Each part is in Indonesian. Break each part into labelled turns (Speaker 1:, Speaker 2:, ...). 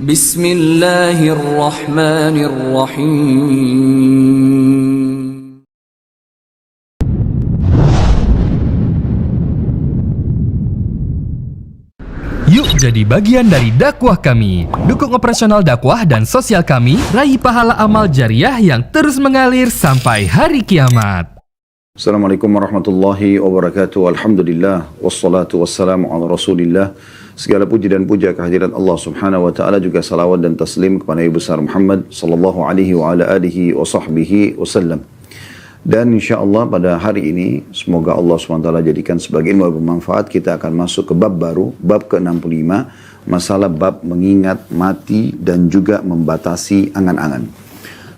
Speaker 1: Bismillahirrahmanirrahim.
Speaker 2: Yuk jadi bagian dari dakwah kami. Dukung operasional dakwah dan sosial kami, raih pahala amal jariah yang terus mengalir sampai hari kiamat.
Speaker 3: Assalamualaikum warahmatullahi wabarakatuh. Alhamdulillah wassalatu wassalamu ala Rasulillah. Segala puji dan puja kehadirat Allah Subhanahu wa taala, juga salawat dan taslim kepada Nabi besar Muhammad sallallahu alaihi wa ala alihi wa sahbihi wasallam. Dan insyaallah pada hari ini semoga Allah Subhanahu wa taala jadikan sebagai ilmu bermanfaat. Kita akan masuk ke bab baru, bab ke-65, masalah bab mengingat mati dan juga membatasi angan-angan.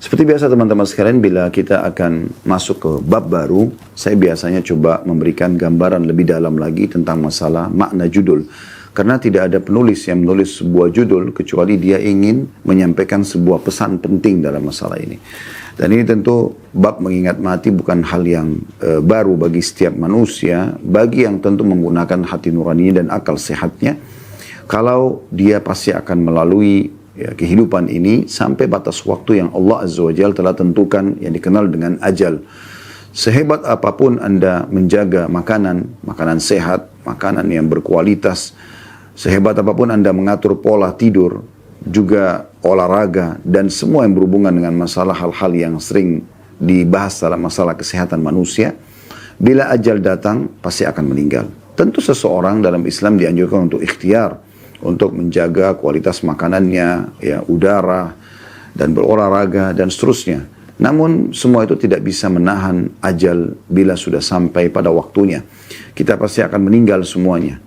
Speaker 3: Seperti biasa teman-teman sekalian, bila kita akan masuk ke bab baru, saya biasanya coba memberikan gambaran lebih dalam lagi tentang masalah makna judul. Karena tidak ada penulis yang menulis sebuah judul kecuali dia ingin menyampaikan sebuah pesan penting dalam masalah ini. Dan ini tentu bab mengingat mati bukan hal yang baru bagi setiap manusia, bagi yang tentu menggunakan hati nuraninya dan akal sehatnya. Kalau dia pasti akan melalui kehidupan ini sampai batas waktu yang Allah Azza wa Jalla telah tentukan, yang dikenal dengan ajal. Sehebat apapun Anda menjaga makanan sehat, makanan yang berkualitas, sehebat apapun Anda mengatur pola tidur, juga olahraga, dan semua yang berhubungan dengan masalah hal-hal yang sering dibahas dalam masalah kesehatan manusia, bila ajal datang pasti akan meninggal. Tentu seseorang dalam Islam dianjurkan untuk ikhtiar, untuk menjaga kualitas makanannya, ya, udara, dan berolahraga, dan seterusnya. Namun semua itu tidak bisa menahan ajal bila sudah sampai pada waktunya. Kita pasti akan meninggal semuanya.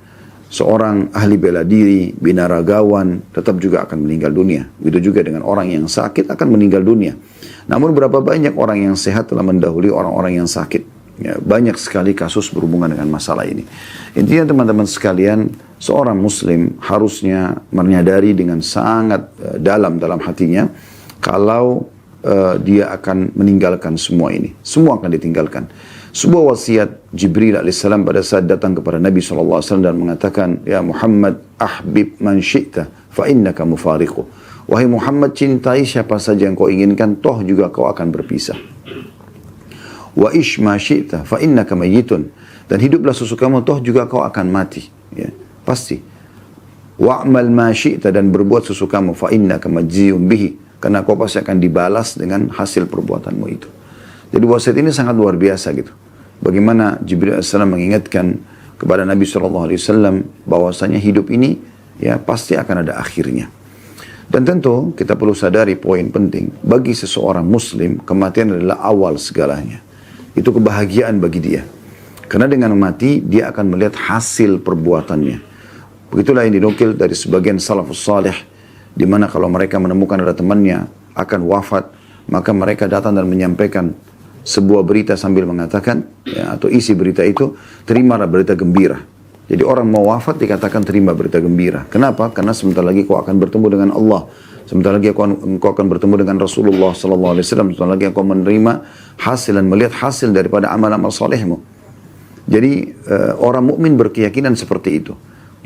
Speaker 3: Seorang ahli bela diri, binaragawan, tetap juga akan meninggal dunia. Begitu juga dengan orang yang sakit akan meninggal dunia. Namun berapa banyak orang yang sehat telah mendahului orang-orang yang sakit. Ya, banyak sekali kasus berhubungan dengan masalah ini. Intinya teman-teman sekalian, seorang muslim harusnya menyadari dengan sangat dalam hatinya kalau dia akan meninggalkan semua ini. Semua akan ditinggalkan. Sebuah wasiat Jibril alaihissalam pada saat datang kepada Nabi SAW dan mengatakan, "Ya Muhammad, ahbib man syi'ta fa innaka mufariqu." Wahai Muhammad, cintai siapa saja yang kau inginkan, toh juga kau akan berpisah. Wa ish ma syi'ta fa innaka mayyitun, dan hiduplah sesukamu, toh juga kau akan mati, ya, pasti. Wa'mal ma syi'ta, dan berbuat sesukamu, fa innaka majziyun bihi, karena kau pasti akan dibalas dengan hasil perbuatanmu itu. Jadi wasiat ini sangat luar biasa gitu. Bagaimana Jibril AS mengingatkan kepada Nabi SAW bahwasanya hidup ini ya pasti akan ada akhirnya. Dan tentu kita perlu sadari poin penting, bagi seseorang muslim kematian adalah awal segalanya. Itu kebahagiaan bagi dia. Karena dengan mati, dia akan melihat hasil perbuatannya. Begitulah yang dinukil dari sebagian salafus salih, di mana kalau mereka menemukan ada temannya akan wafat, maka mereka datang dan menyampaikan sebuah berita sambil mengatakan, ya, atau isi berita itu, terimalah berita gembira. Jadi orang mau wafat dikatakan terima berita gembira. Kenapa? Karena sebentar lagi kau akan bertemu dengan Allah. Sebentar lagi kau akan bertemu dengan Rasulullah SAW. Sebentar lagi kau menerima hasil dan melihat hasil daripada amal-amal solehmu. Jadi orang mukmin berkeyakinan seperti itu.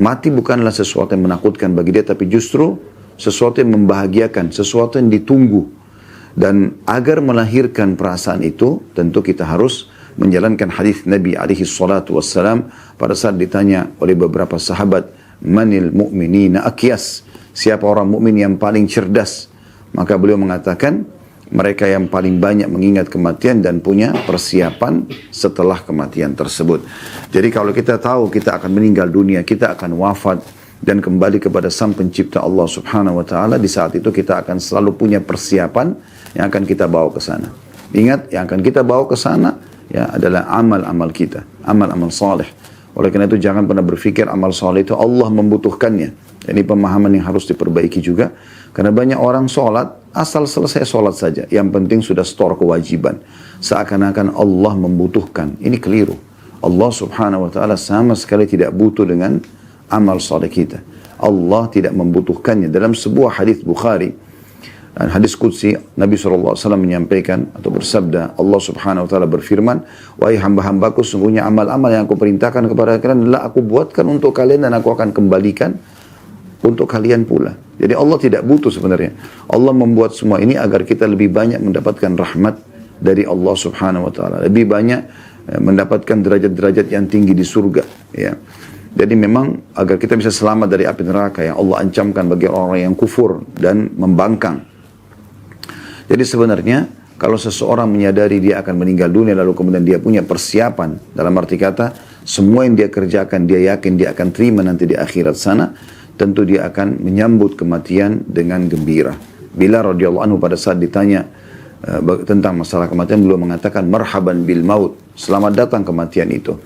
Speaker 3: Mati bukanlah sesuatu yang menakutkan bagi dia, tapi justru sesuatu yang membahagiakan, sesuatu yang ditunggu. Dan agar melahirkan perasaan itu, tentu kita harus menjalankan hadis Nabi SAW pada saat ditanya oleh beberapa sahabat, manil mu'minina akyas, siapa orang mukmin yang paling cerdas? Maka beliau mengatakan, mereka yang paling banyak mengingat kematian dan punya persiapan setelah kematian tersebut. Jadi kalau kita tahu kita akan meninggal dunia, kita akan wafat dan kembali kepada Sang Pencipta Allah Subhanahu wa taala, di saat itu kita akan selalu punya persiapan yang akan kita bawa ke sana. Ingat, yang akan kita bawa ke sana ya adalah amal-amal kita, amal-amal saleh. Oleh karena itu jangan pernah berpikir amal saleh itu Allah membutuhkannya. Ini pemahaman yang harus diperbaiki juga. Karena banyak orang sholat, asal selesai sholat saja. Yang penting sudah store kewajiban. Seakan-akan Allah membutuhkan. Ini keliru. Allah Subhanahu wa ta'ala sama sekali tidak butuh dengan amal saleh kita. Allah tidak membutuhkannya. Dalam sebuah hadis Bukhari, hadis qudsi, Nabi SAW menyampaikan atau bersabda, Allah Subhanahu wa ta'ala berfirman, wahai hamba-hambaku, sungguhnya amal-amal yang aku perintahkan kepada kalian adalah aku buatkan untuk kalian dan aku akan kembalikan untuk kalian pula. Jadi Allah tidak butuh sebenarnya. Allah membuat semua ini agar kita lebih banyak mendapatkan rahmat dari Allah Subhanahu wa taala. Lebih banyak mendapatkan derajat-derajat yang tinggi di surga, ya. Jadi memang agar kita bisa selamat dari api neraka yang Allah ancamkan bagi orang-orang yang kufur dan membangkang. Jadi sebenarnya kalau seseorang menyadari dia akan meninggal dunia lalu kemudian dia punya persiapan, dalam arti kata semua yang dia kerjakan dia yakin dia akan terima nanti di akhirat sana, tentu dia akan menyambut kematian dengan gembira. Bilal radhiyallahu anhu pada saat ditanya tentang masalah kematian, beliau mengatakan marhaban bil maut, selamat datang kematian itu.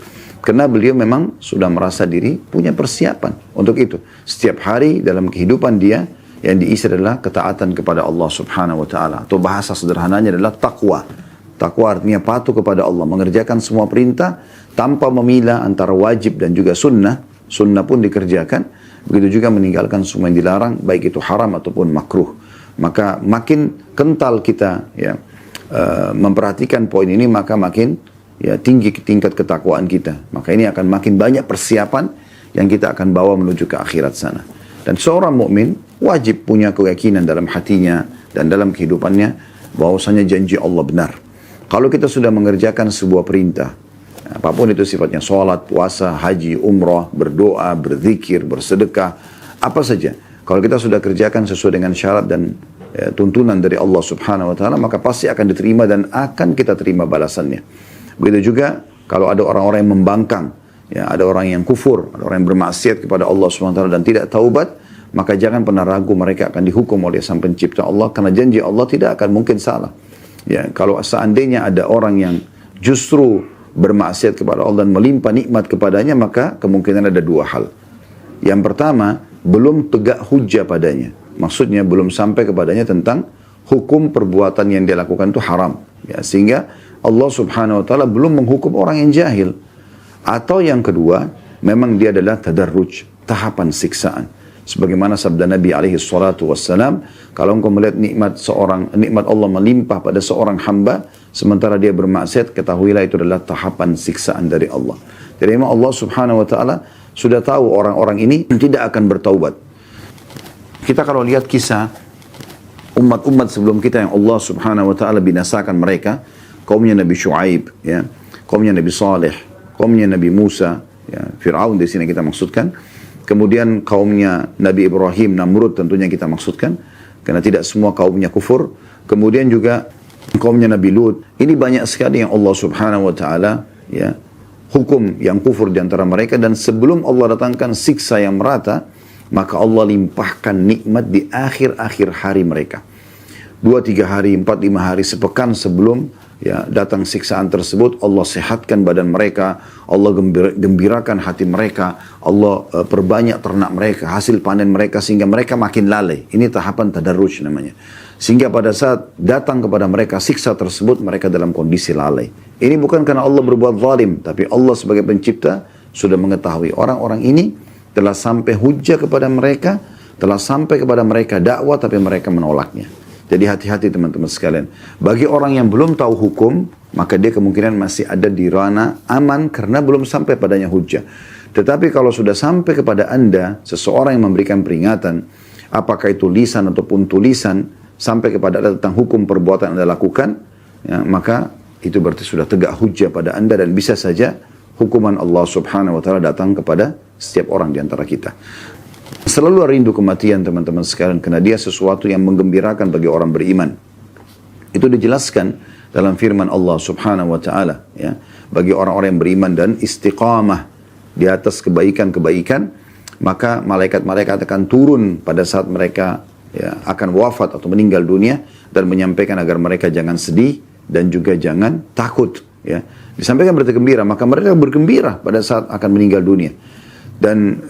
Speaker 3: Karena beliau memang sudah merasa diri punya persiapan untuk itu. Setiap hari dalam kehidupan dia yang diisi adalah ketaatan kepada Allah Subhanahu wa taala, atau bahasa sederhananya adalah takwa. Takwa artinya patuh kepada Allah, mengerjakan semua perintah tanpa memilah antara wajib dan juga sunnah. Sunnah pun dikerjakan, begitu juga meninggalkan semua yang dilarang, baik itu haram ataupun makruh. Maka makin kental kita ya memperhatikan poin ini, maka makin ya tinggi tingkat ketakwaan kita. Maka ini akan makin banyak persiapan yang kita akan bawa menuju ke akhirat sana. Dan seorang mukmin wajib punya keyakinan dalam hatinya dan dalam kehidupannya bahwasanya janji Allah benar. Kalau kita sudah mengerjakan sebuah perintah, apapun itu sifatnya, sholat, puasa, haji, umrah, berdoa, berzikir, bersedekah, apa saja, kalau kita sudah kerjakan sesuai dengan syarat dan tuntunan dari Allah Subhanahu wa taala, maka pasti akan diterima dan akan kita terima balasannya. Begitu juga kalau ada orang-orang yang membangkang, ya, ada orang yang kufur, ada orang yang bermaksiat kepada Allah Subhanahu wa taala dan tidak taubat, maka jangan pernah ragu mereka akan dihukum oleh Sang Pencipta Allah, karena janji Allah tidak akan mungkin salah. Ya, kalau seandainya ada orang yang justru bermaksiat kepada Allah dan melimpah nikmat kepadanya, maka kemungkinan ada dua hal. Yang pertama, belum tegak hujjah padanya. Maksudnya belum sampai kepadanya tentang hukum perbuatan yang dia lakukan itu haram. Ya, sehingga Allah Subhanahu wa taala belum menghukum orang yang jahil. Atau yang kedua, memang dia adalah tadarruj, tahapan siksaan. Sebagaimana sabda Nabi alaihi salatu wassalam, kalau engkau melihat nikmat Allah melimpah pada seorang hamba, sementara dia bermaksiat, ketahuilah itu adalah tahapan siksaan dari Allah. Jadi memang Allah Subhanahu wa taala sudah tahu orang-orang ini tidak akan bertaubat. Kita kalau lihat kisah umat-umat sebelum kita yang Allah Subhanahu wa taala binasakan mereka, kaumnya Nabi Syuaib, ya, kaumnya Nabi Saleh, kaumnya Nabi Musa, ya, Fir'aun di sini kita maksudkan. Kemudian kaumnya Nabi Ibrahim, Namrud tentunya kita maksudkan, karena tidak semua kaumnya kufur. Kemudian juga kaumnya Nabi Lut. Ini banyak sekali yang Allah Subhanahu wa taala ya hukum yang kufur di antara mereka, dan sebelum Allah datangkan siksa yang merata, maka Allah limpahkan nikmat di akhir-akhir hari mereka. 2-3 hari, 4-5 hari, sepekan sebelum ya datang siksaan tersebut, Allah sehatkan badan mereka, Allah gembirakan hati mereka, Allah perbanyak ternak mereka, hasil panen mereka, sehingga mereka makin lalai. Ini tahapan tadarruj namanya. Sehingga pada saat datang kepada mereka siksa tersebut, mereka dalam kondisi lalai. Ini bukan karena Allah berbuat zalim, tapi Allah sebagai pencipta sudah mengetahui orang-orang ini telah sampai hujjah kepada mereka, telah sampai kepada mereka dakwah, tapi mereka menolaknya. Jadi hati-hati teman-teman sekalian. Bagi orang yang belum tahu hukum, maka dia kemungkinan masih ada di ranah aman karena belum sampai padanya hujjah. Tetapi kalau sudah sampai kepada Anda, seseorang yang memberikan peringatan, apakah itu lisan ataupun tulisan, sampai kepada Anda tentang hukum perbuatan Anda lakukan, ya, maka itu berarti sudah tegak hujjah pada Anda, dan bisa saja hukuman Allah Subhanahu wa taala datang kepada setiap orang di antara kita. Selalu rindu kematian teman-teman sekalian, karena dia sesuatu yang menggembirakan bagi orang beriman. Itu dijelaskan dalam firman Allah Subhanahu wa taala, ya, bagi orang-orang yang beriman dan istiqamah di atas kebaikan-kebaikan, maka malaikat-malaikat akan turun pada saat mereka ya akan wafat atau meninggal dunia, dan menyampaikan agar mereka jangan sedih dan juga jangan takut, ya. Disampaikan berita gembira, maka mereka bergembira pada saat akan meninggal dunia. Dan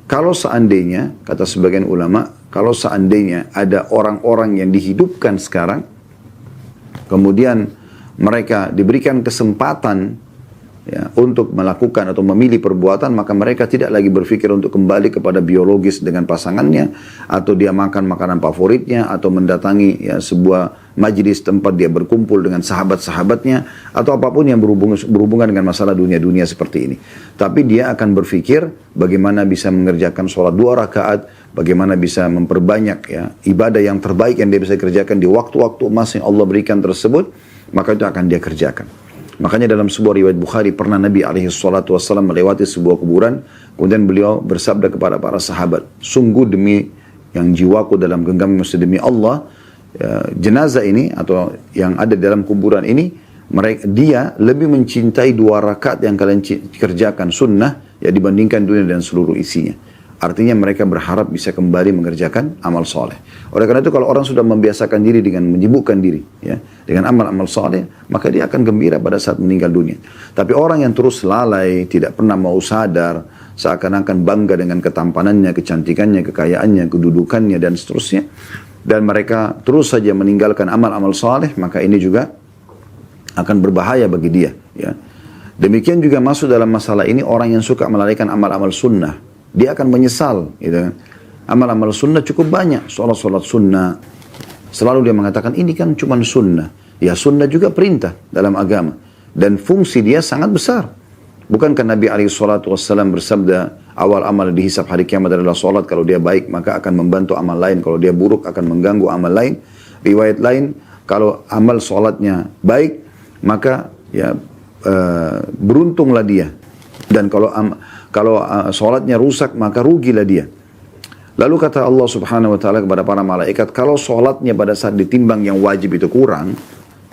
Speaker 3: kalau seandainya, kata sebagian ulama, kalau seandainya ada orang-orang yang dihidupkan sekarang, kemudian mereka diberikan kesempatan ya, untuk melakukan atau memilih perbuatan, maka mereka tidak lagi berpikir untuk kembali kepada biologis dengan pasangannya, atau dia makan makanan favoritnya, atau mendatangi ya, sebuah majlis tempat dia berkumpul dengan sahabat-sahabatnya, atau apapun yang berhubungan dengan masalah dunia-dunia seperti ini. Tapi dia akan berpikir bagaimana bisa mengerjakan sholat 2 rakaat, bagaimana bisa memperbanyak ya ibadah yang terbaik yang dia bisa kerjakan di waktu-waktu emas yang Allah berikan tersebut, maka itu akan dia kerjakan. Makanya dalam sebuah riwayat Bukhari pernah Nabi SAW melewati sebuah kuburan, kemudian beliau bersabda kepada para sahabat, sungguh demi yang jiwaku dalam genggam mesti demi Allah, jenazah ini atau yang ada di dalam kuburan ini, dia lebih mencintai 2 rakaat yang kalian kerjakan sunnah ya dibandingkan dunia dan seluruh isinya. Artinya mereka berharap bisa kembali mengerjakan amal soleh. Oleh karena itu kalau orang sudah membiasakan diri dengan menyibukkan diri ya dengan amal-amal soleh, maka dia akan gembira pada saat meninggal dunia. Tapi orang yang terus lalai, tidak pernah mau sadar, seakan-akan bangga dengan ketampanannya, kecantikannya, kekayaannya, kedudukannya dan seterusnya, dan mereka terus saja meninggalkan amal-amal soleh, maka ini juga akan berbahaya bagi dia ya. Demikian juga masuk dalam masalah ini orang yang suka melalaikan amal-amal sunnah. Dia akan menyesal gitu kan. Amal-amal sunnah cukup banyak, sholat sunnah. Selalu dia mengatakan ini kan cuma sunnah. Ya sunnah juga perintah dalam agama. Dan fungsi dia sangat besar. Bukankah Nabi SAW bersabda, awal amal dihisab hari kiamat adalah sholat. Kalau dia baik maka akan membantu amal lain. Kalau dia buruk akan mengganggu amal lain. Riwayat lain, kalau amal sholatnya baik, maka ya beruntunglah dia. Dan kalau sholatnya rusak maka rugilah dia. Lalu kata Allah Subhanahu wa taala kepada para malaikat, kalau sholatnya pada saat ditimbang yang wajib itu kurang,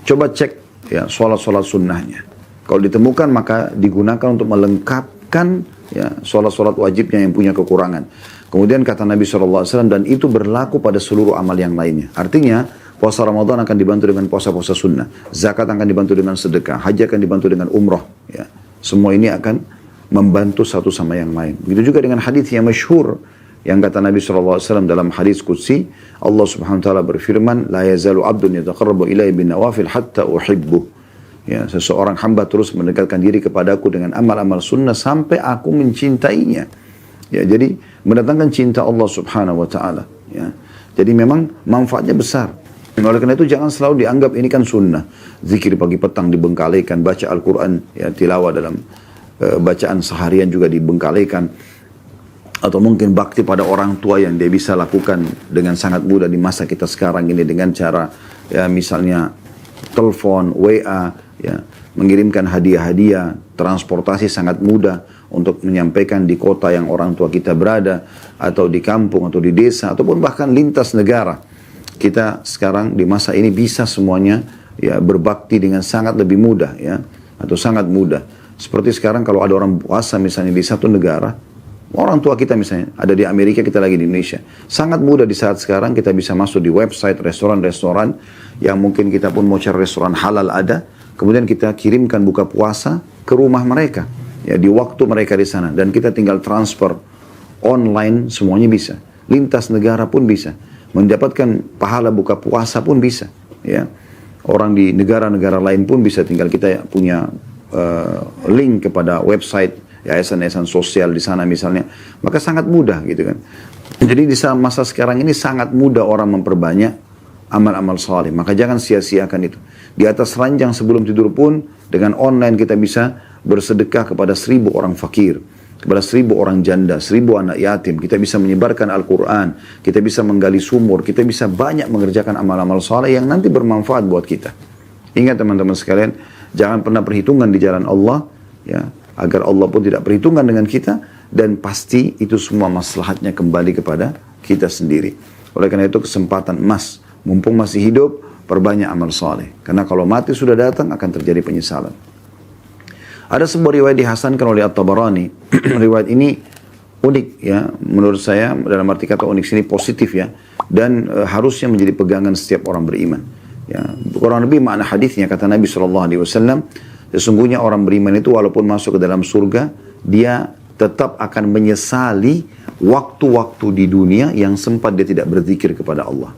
Speaker 3: coba cek ya sholat sunnahnya. Kalau ditemukan maka digunakan untuk melengkapkan ya sholat wajibnya yang punya kekurangan. Kemudian kata Nabi SAW, dan itu berlaku pada seluruh amal yang lainnya. Artinya puasa Ramadan akan dibantu dengan puasa-puasa sunnah, zakat akan dibantu dengan sedekah, haji akan dibantu dengan umrah. Ya. Semua ini akan membantu satu sama yang lain. Begitu juga dengan hadis yang masyhur yang kata Nabi SAW dalam hadis qudsi, Allah Subhanahu wa taala berfirman, la yazalu 'abdun yataqarrabu ilayya bin nawafil hatta uhibbu. Ya, seseorang hamba terus mendekatkan diri kepadaku dengan amal-amal sunnah sampai aku mencintainya. Ya, jadi mendatangkan cinta Allah Subhanahu wa taala, ya. Jadi memang manfaatnya besar. Oleh karena itu jangan selalu dianggap ini kan sunnah. Zikir pagi petang dibengkalikan, baca Al-Quran, ya tilawah dalam bacaan seharian juga dibengkalikan, atau mungkin bakti pada orang tua yang dia bisa lakukan dengan sangat mudah di masa kita sekarang ini dengan cara ya misalnya telepon, WA, ya mengirimkan hadiah-hadiah, transportasi sangat mudah untuk menyampaikan di kota yang orang tua kita berada, atau di kampung atau di desa, ataupun bahkan lintas negara. Kita sekarang di masa ini bisa semuanya ya berbakti dengan sangat lebih mudah ya, atau sangat mudah. Seperti sekarang kalau ada orang puasa misalnya di satu negara, orang tua kita misalnya ada di Amerika, kita lagi di Indonesia. Sangat mudah di saat sekarang kita bisa masuk di website restoran-restoran yang mungkin kita pun mau cari restoran halal ada, kemudian kita kirimkan buka puasa ke rumah mereka, ya di waktu mereka di sana, dan kita tinggal transfer online, semuanya bisa. Lintas negara pun bisa. Mendapatkan pahala buka puasa pun bisa, ya. Orang di negara-negara lain pun bisa, tinggal kita punya link kepada website yayasan-yayasan sosial di sana misalnya, maka sangat mudah gitu kan. Jadi di masa sekarang ini sangat mudah orang memperbanyak amal-amal saleh, maka jangan sia-siakan itu. Di atas ranjang sebelum tidur pun dengan online kita bisa bersedekah kepada 1000 orang fakir, kepada 1000 orang janda, 1000 anak yatim. Kita bisa menyebarkan Al-Quran, kita bisa menggali sumur, kita bisa banyak mengerjakan amal-amal saleh yang nanti bermanfaat buat kita. Ingat teman-teman sekalian, jangan pernah perhitungan di jalan Allah, ya, agar Allah pun tidak perhitungan dengan kita, dan pasti itu semua maslahatnya kembali kepada kita sendiri. Oleh karena itu kesempatan emas, mumpung masih hidup, perbanyak amal saleh. Karena kalau mati sudah datang akan terjadi penyesalan. Ada sebuah riwayat dihasankan oleh At-Tabarani. Riwayat ini unik ya, menurut saya dalam arti kata unik sini positif ya, dan harusnya menjadi pegangan setiap orang beriman. Ya, kurang lebih makna hadisnya kata Nabi SAW, sesungguhnya orang beriman itu walaupun masuk ke dalam surga, dia tetap akan menyesali waktu-waktu di dunia yang sempat dia tidak berzikir kepada Allah.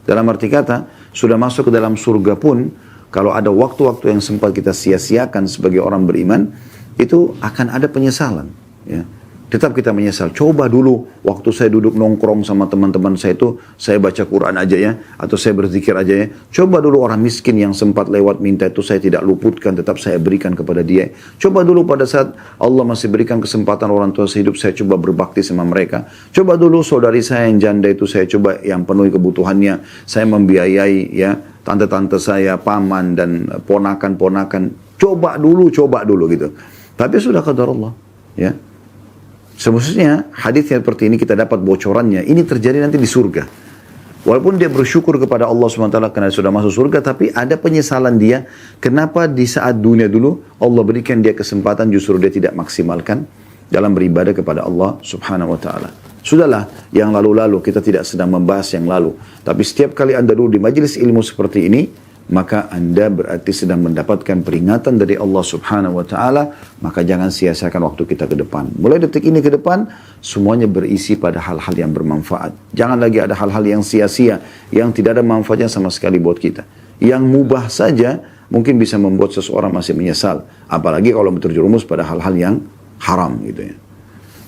Speaker 3: Dalam arti kata, sudah masuk ke dalam surga pun, kalau ada waktu-waktu yang sempat kita sia-siakan sebagai orang beriman, itu akan ada penyesalan. Ya. tetap kita menyesal. Coba dulu waktu saya duduk nongkrong sama teman-teman saya itu, saya baca Quran aja ya, atau saya berzikir aja ya. Coba dulu orang miskin yang sempat lewat minta itu saya tidak luputkan, tetap saya berikan kepada dia. Coba dulu pada saat Allah masih berikan kesempatan orang tua saya hidup, saya coba berbakti sama mereka. Coba dulu saudari saya yang janda itu saya coba yang penuhi kebutuhannya, saya membiayai ya tante-tante saya, paman dan ponakan-ponakan. Coba dulu gitu. Tapi sudah qadar Allah ya. Semestinya hadis yang seperti ini kita dapat bocorannya. Ini terjadi nanti di surga. Walaupun dia bersyukur kepada Allah SWT karena sudah masuk surga, tapi ada penyesalan dia. Kenapa di saat dunia dulu Allah berikan dia kesempatan justru dia tidak maksimalkan dalam beribadah kepada Allah Subhanahu Wa Taala. Sudahlah, yang lalu-lalu kita tidak sedang membahas yang lalu. Tapi setiap kali Anda duduk di majelis ilmu seperti ini, maka Anda berarti sedang mendapatkan peringatan dari Allah Subhanahu Wa Taala. Maka jangan sia-siakan waktu kita ke depan. Mulai detik ini ke depan, semuanya berisi pada hal-hal yang bermanfaat. Jangan lagi ada hal-hal yang sia-sia, yang tidak ada manfaatnya sama sekali buat kita. Yang mubah saja mungkin bisa membuat seseorang masih menyesal. Apalagi kalau terjerumus pada hal-hal yang haram gitu ya.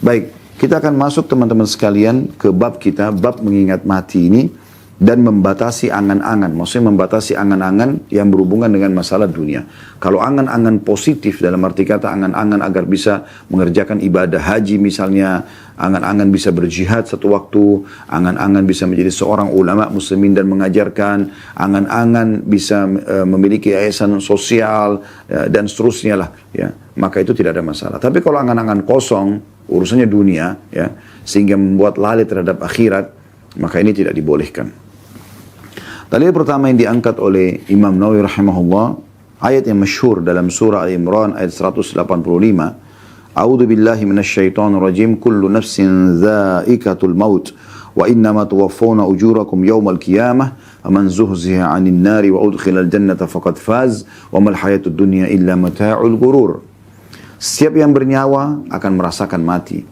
Speaker 3: Baik, kita akan masuk teman-teman sekalian ke bab kita, bab mengingat mati ini. Dan membatasi angan-angan, maksudnya membatasi angan-angan yang berhubungan dengan masalah dunia. Kalau angan-angan positif dalam arti kata angan-angan agar bisa mengerjakan ibadah haji misalnya, angan-angan bisa berjihad satu waktu, angan-angan bisa menjadi seorang ulama muslimin dan mengajarkan, angan-angan bisa memiliki yayasan sosial dan seterusnya lah ya. Maka itu tidak ada masalah. Tapi kalau angan-angan kosong, urusannya dunia ya, sehingga membuat lalai terhadap akhirat, maka ini tidak dibolehkan. Dalil pertama yang diangkat oleh Imam Nawawi rahimahullah, ayat yang masyhur dalam surah Al-Imran ayat 185, A'udzu billahi minasyaitonir rajim, kullu nafsin dha'iqatul maut wa innama tuwaffawna ujurakum yawmal qiyamah faman zuhziha 'anil nari wa udkhilal jannata faqad faz wa mal hayatud dunya illa mata'ul ghurur. Setiap yang bernyawa akan merasakan mati.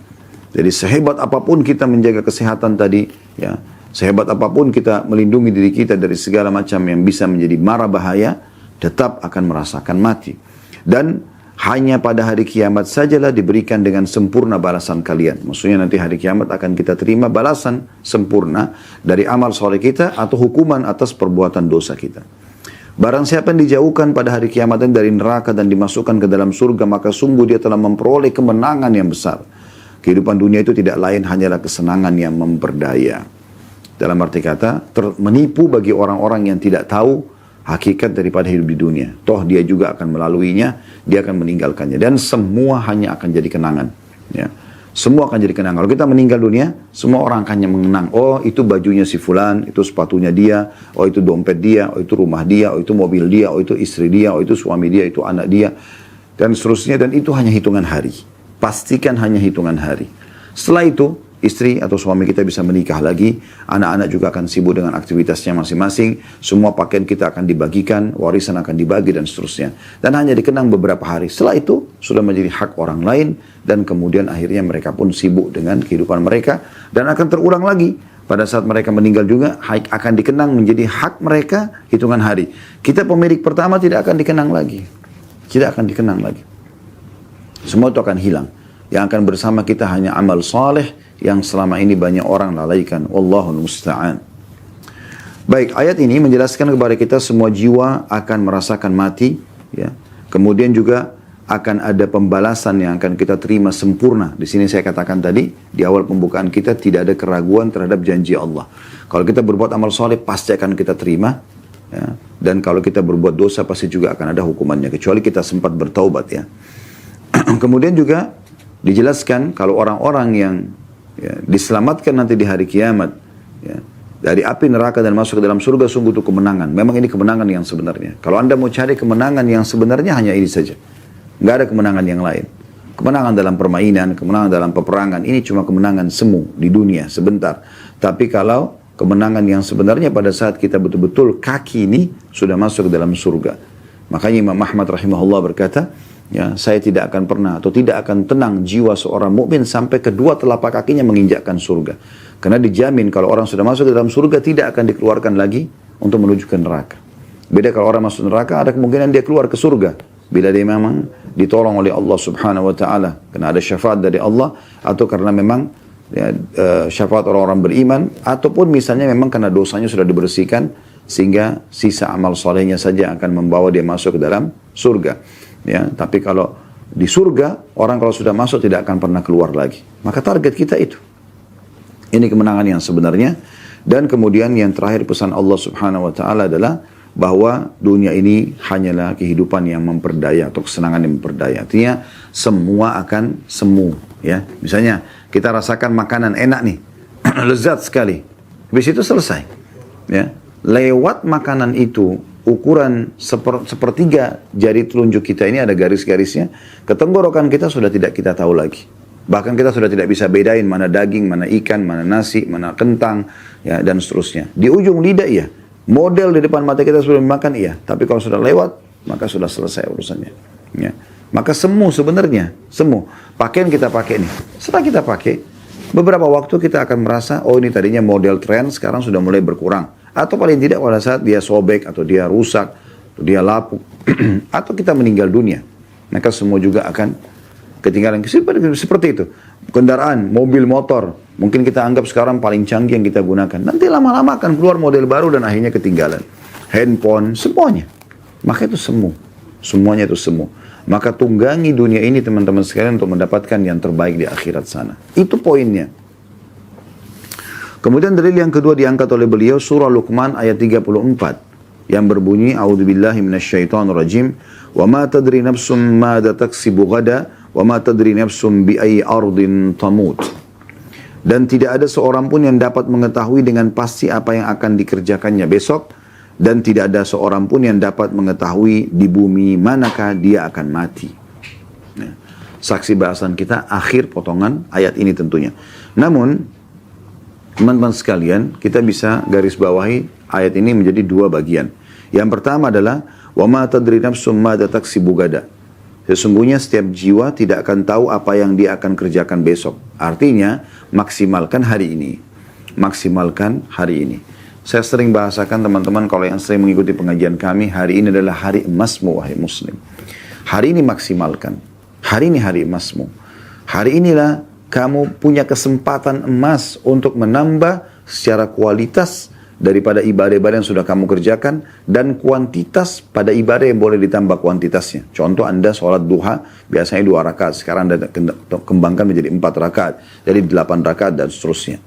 Speaker 3: Jadi sehebat apapun kita menjaga kesehatan tadi ya, sehebat apapun kita melindungi diri kita dari segala macam yang bisa menjadi mara bahaya, tetap akan merasakan mati. Dan hanya pada hari kiamat sajalah diberikan dengan sempurna balasan kalian. Maksudnya nanti hari kiamat akan kita terima balasan sempurna dari amal soleh kita atau hukuman atas perbuatan dosa kita. Barang siapa yang dijauhkan pada hari kiamat dari neraka dan dimasukkan ke dalam surga, maka sungguh dia telah memperoleh kemenangan yang besar. Kehidupan dunia itu tidak lain hanyalah kesenangan yang memperdaya. Dalam arti kata, menipu bagi orang-orang yang tidak tahu hakikat daripada hidup di dunia. Toh dia juga akan melaluinya, dia akan meninggalkannya. Dan semua hanya akan jadi kenangan. Ya. Semua akan jadi kenangan. Kalau kita meninggal dunia, semua orang akan mengenang. Oh itu bajunya si fulan, itu sepatunya dia, oh itu dompet dia, oh itu rumah dia, oh itu mobil dia, oh itu istri dia, oh itu suami dia, itu anak dia. Dan seterusnya, dan itu hanya hitungan hari. Pastikan hanya hitungan hari. Setelah itu, istri atau suami kita bisa menikah lagi, anak-anak juga akan sibuk dengan aktivitasnya masing-masing, semua pakaian kita akan dibagikan, warisan akan dibagi dan seterusnya. Dan hanya dikenang beberapa hari. Setelah itu sudah menjadi hak orang lain dan kemudian akhirnya mereka pun sibuk dengan kehidupan mereka dan akan terulang lagi. Pada saat mereka meninggal juga akan dikenang menjadi hak mereka hitungan hari. Kita pemilik pertama tidak akan dikenang lagi. Tidak akan dikenang lagi. Semua itu akan hilang. Yang akan bersama kita hanya amal saleh yang selama ini banyak orang lalaikan. Wallahul musta'an. Baik, ayat ini menjelaskan kepada kita semua jiwa akan merasakan mati. Ya. Kemudian juga akan ada pembalasan yang akan kita terima sempurna. Di sini saya katakan tadi, di awal pembukaan kita tidak ada keraguan terhadap janji Allah. Kalau kita berbuat amal saleh pasti akan kita terima. Ya. Dan kalau kita berbuat dosa pasti juga akan ada hukumannya. Kecuali kita sempat bertaubat ya. Kemudian juga dijelaskan kalau orang-orang yang ya, diselamatkan nanti di hari kiamat ya, dari api neraka dan masuk ke dalam surga, sungguh itu kemenangan. Memang ini kemenangan yang sebenarnya. Kalau Anda mau cari kemenangan yang sebenarnya hanya ini saja. Nggak ada kemenangan yang lain. Kemenangan dalam permainan, kemenangan dalam peperangan, ini cuma kemenangan semu di dunia sebentar. Tapi kalau kemenangan yang sebenarnya pada saat kita betul-betul kaki ini sudah masuk ke dalam surga. Makanya Imam Ahmad rahimahullah berkata, ya, saya tidak akan pernah atau tidak akan tenang jiwa seorang mukmin sampai kedua telapak kakinya menginjakkan surga. Karena dijamin kalau orang sudah masuk ke dalam surga tidak akan dikeluarkan lagi untuk menuju ke neraka. Beda kalau orang masuk neraka ada kemungkinan dia keluar ke surga bila dia memang ditolong oleh Allah Subhanahu wa taala karena ada syafaat dari Allah, atau karena memang syafaat orang-orang beriman, ataupun misalnya memang karena dosanya sudah dibersihkan sehingga sisa amal solehnya saja akan membawa dia masuk ke dalam surga. Ya, tapi kalau di surga orang kalau sudah masuk tidak akan pernah keluar lagi. Maka target kita itu. Ini kemenangan yang sebenarnya. Dan kemudian yang terakhir pesan Allah Subhanahu wa taala adalah bahwa dunia ini hanyalah kehidupan yang memperdaya atau kesenangan yang memperdaya. Artinya semua akan semu, ya. Misalnya kita rasakan makanan enak nih, lezat sekali. Habis itu selesai. Ya. Lewat makanan itu, ukuran sepertiga jari telunjuk kita ini ada garis-garisnya, ke tenggorokan kita sudah tidak kita tahu lagi. Bahkan kita sudah tidak bisa bedain mana daging, mana ikan, mana nasi, mana kentang, ya, dan seterusnya. Di ujung lidah iya. Model di depan mata kita sudah makan, iya. Tapi kalau sudah lewat, maka sudah selesai urusannya. Ya. Maka semu sebenarnya, semu. Pakaian kita pakai nih. Setelah kita pakai, beberapa waktu kita akan merasa, oh ini tadinya model tren, sekarang sudah mulai berkurang. Atau paling tidak pada saat dia sobek, atau dia rusak, atau dia lapuk, atau kita meninggal dunia. Maka semua juga akan ketinggalan. Seperti itu. Kendaraan, mobil, motor, mungkin kita anggap sekarang paling canggih yang kita gunakan. Nanti lama-lama akan keluar model baru dan akhirnya ketinggalan. Handphone, semuanya. Maka itu semu. Semuanya itu semu. Maka tunggangi dunia ini teman-teman sekalian untuk mendapatkan yang terbaik di akhirat sana. Itu poinnya. Kemudian dalil yang kedua diangkat oleh beliau surah Luqman ayat 34 yang berbunyi a'udzubillahi minasyaitonirrajim wa ma tadri nafsum madza taksibu ghada wa ma tadri nafsum bi ayyi ardin tamut. Dan tidak ada seorang pun yang dapat mengetahui dengan pasti apa yang akan dikerjakannya besok, dan tidak ada seorang pun yang dapat mengetahui di bumi manakah dia akan mati. Nah, saksi bahasan kita akhir potongan ayat ini tentunya. Namun teman-teman sekalian, kita bisa garis bawahi ayat ini menjadi dua bagian. Yang pertama adalah wa ma tadri nafsum madza taksibu gada. Sesungguhnya setiap jiwa tidak akan tahu apa yang dia akan kerjakan besok. Artinya, maksimalkan hari ini. Maksimalkan hari ini. Saya sering bahasakan teman-teman, kalau yang sering mengikuti pengajian kami, hari ini adalah hari emasmu, wahai muslim. Hari ini maksimalkan. Hari ini hari emasmu. Hari inilah kamu punya kesempatan emas untuk menambah secara kualitas daripada ibadah-ibadah yang sudah kamu kerjakan, dan kuantitas pada ibadah yang boleh ditambah kuantitasnya. Contoh, Anda sholat duha biasanya 2 rakaat, sekarang Anda kembangkan menjadi 4 rakaat, jadi 8 rakaat dan seterusnya.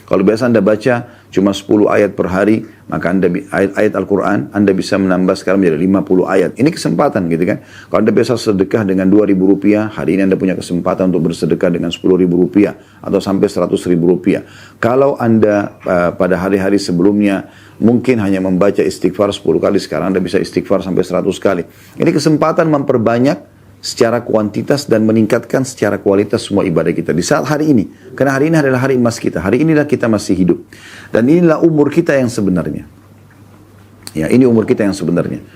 Speaker 3: Kalau biasa Anda baca cuma 10 ayat per hari, maka ayat Al-Quran Anda bisa menambah sekarang menjadi 50 ayat. Ini kesempatan gitu kan. Kalau Anda biasa sedekah dengan 2.000 rupiah, hari ini Anda punya kesempatan untuk bersedekah dengan 10.000 rupiah atau sampai 100.000 rupiah. Kalau Anda pada hari-hari sebelumnya mungkin hanya membaca istighfar 10 kali, sekarang Anda bisa istighfar sampai 100 kali. Ini kesempatan memperbanyak secara kuantitas dan meningkatkan secara kualitas semua ibadah kita di saat hari ini. Karena hari ini adalah hari emas kita. Hari inilah kita masih hidup. Dan inilah umur kita yang sebenarnya. Ya, ini umur kita yang sebenarnya.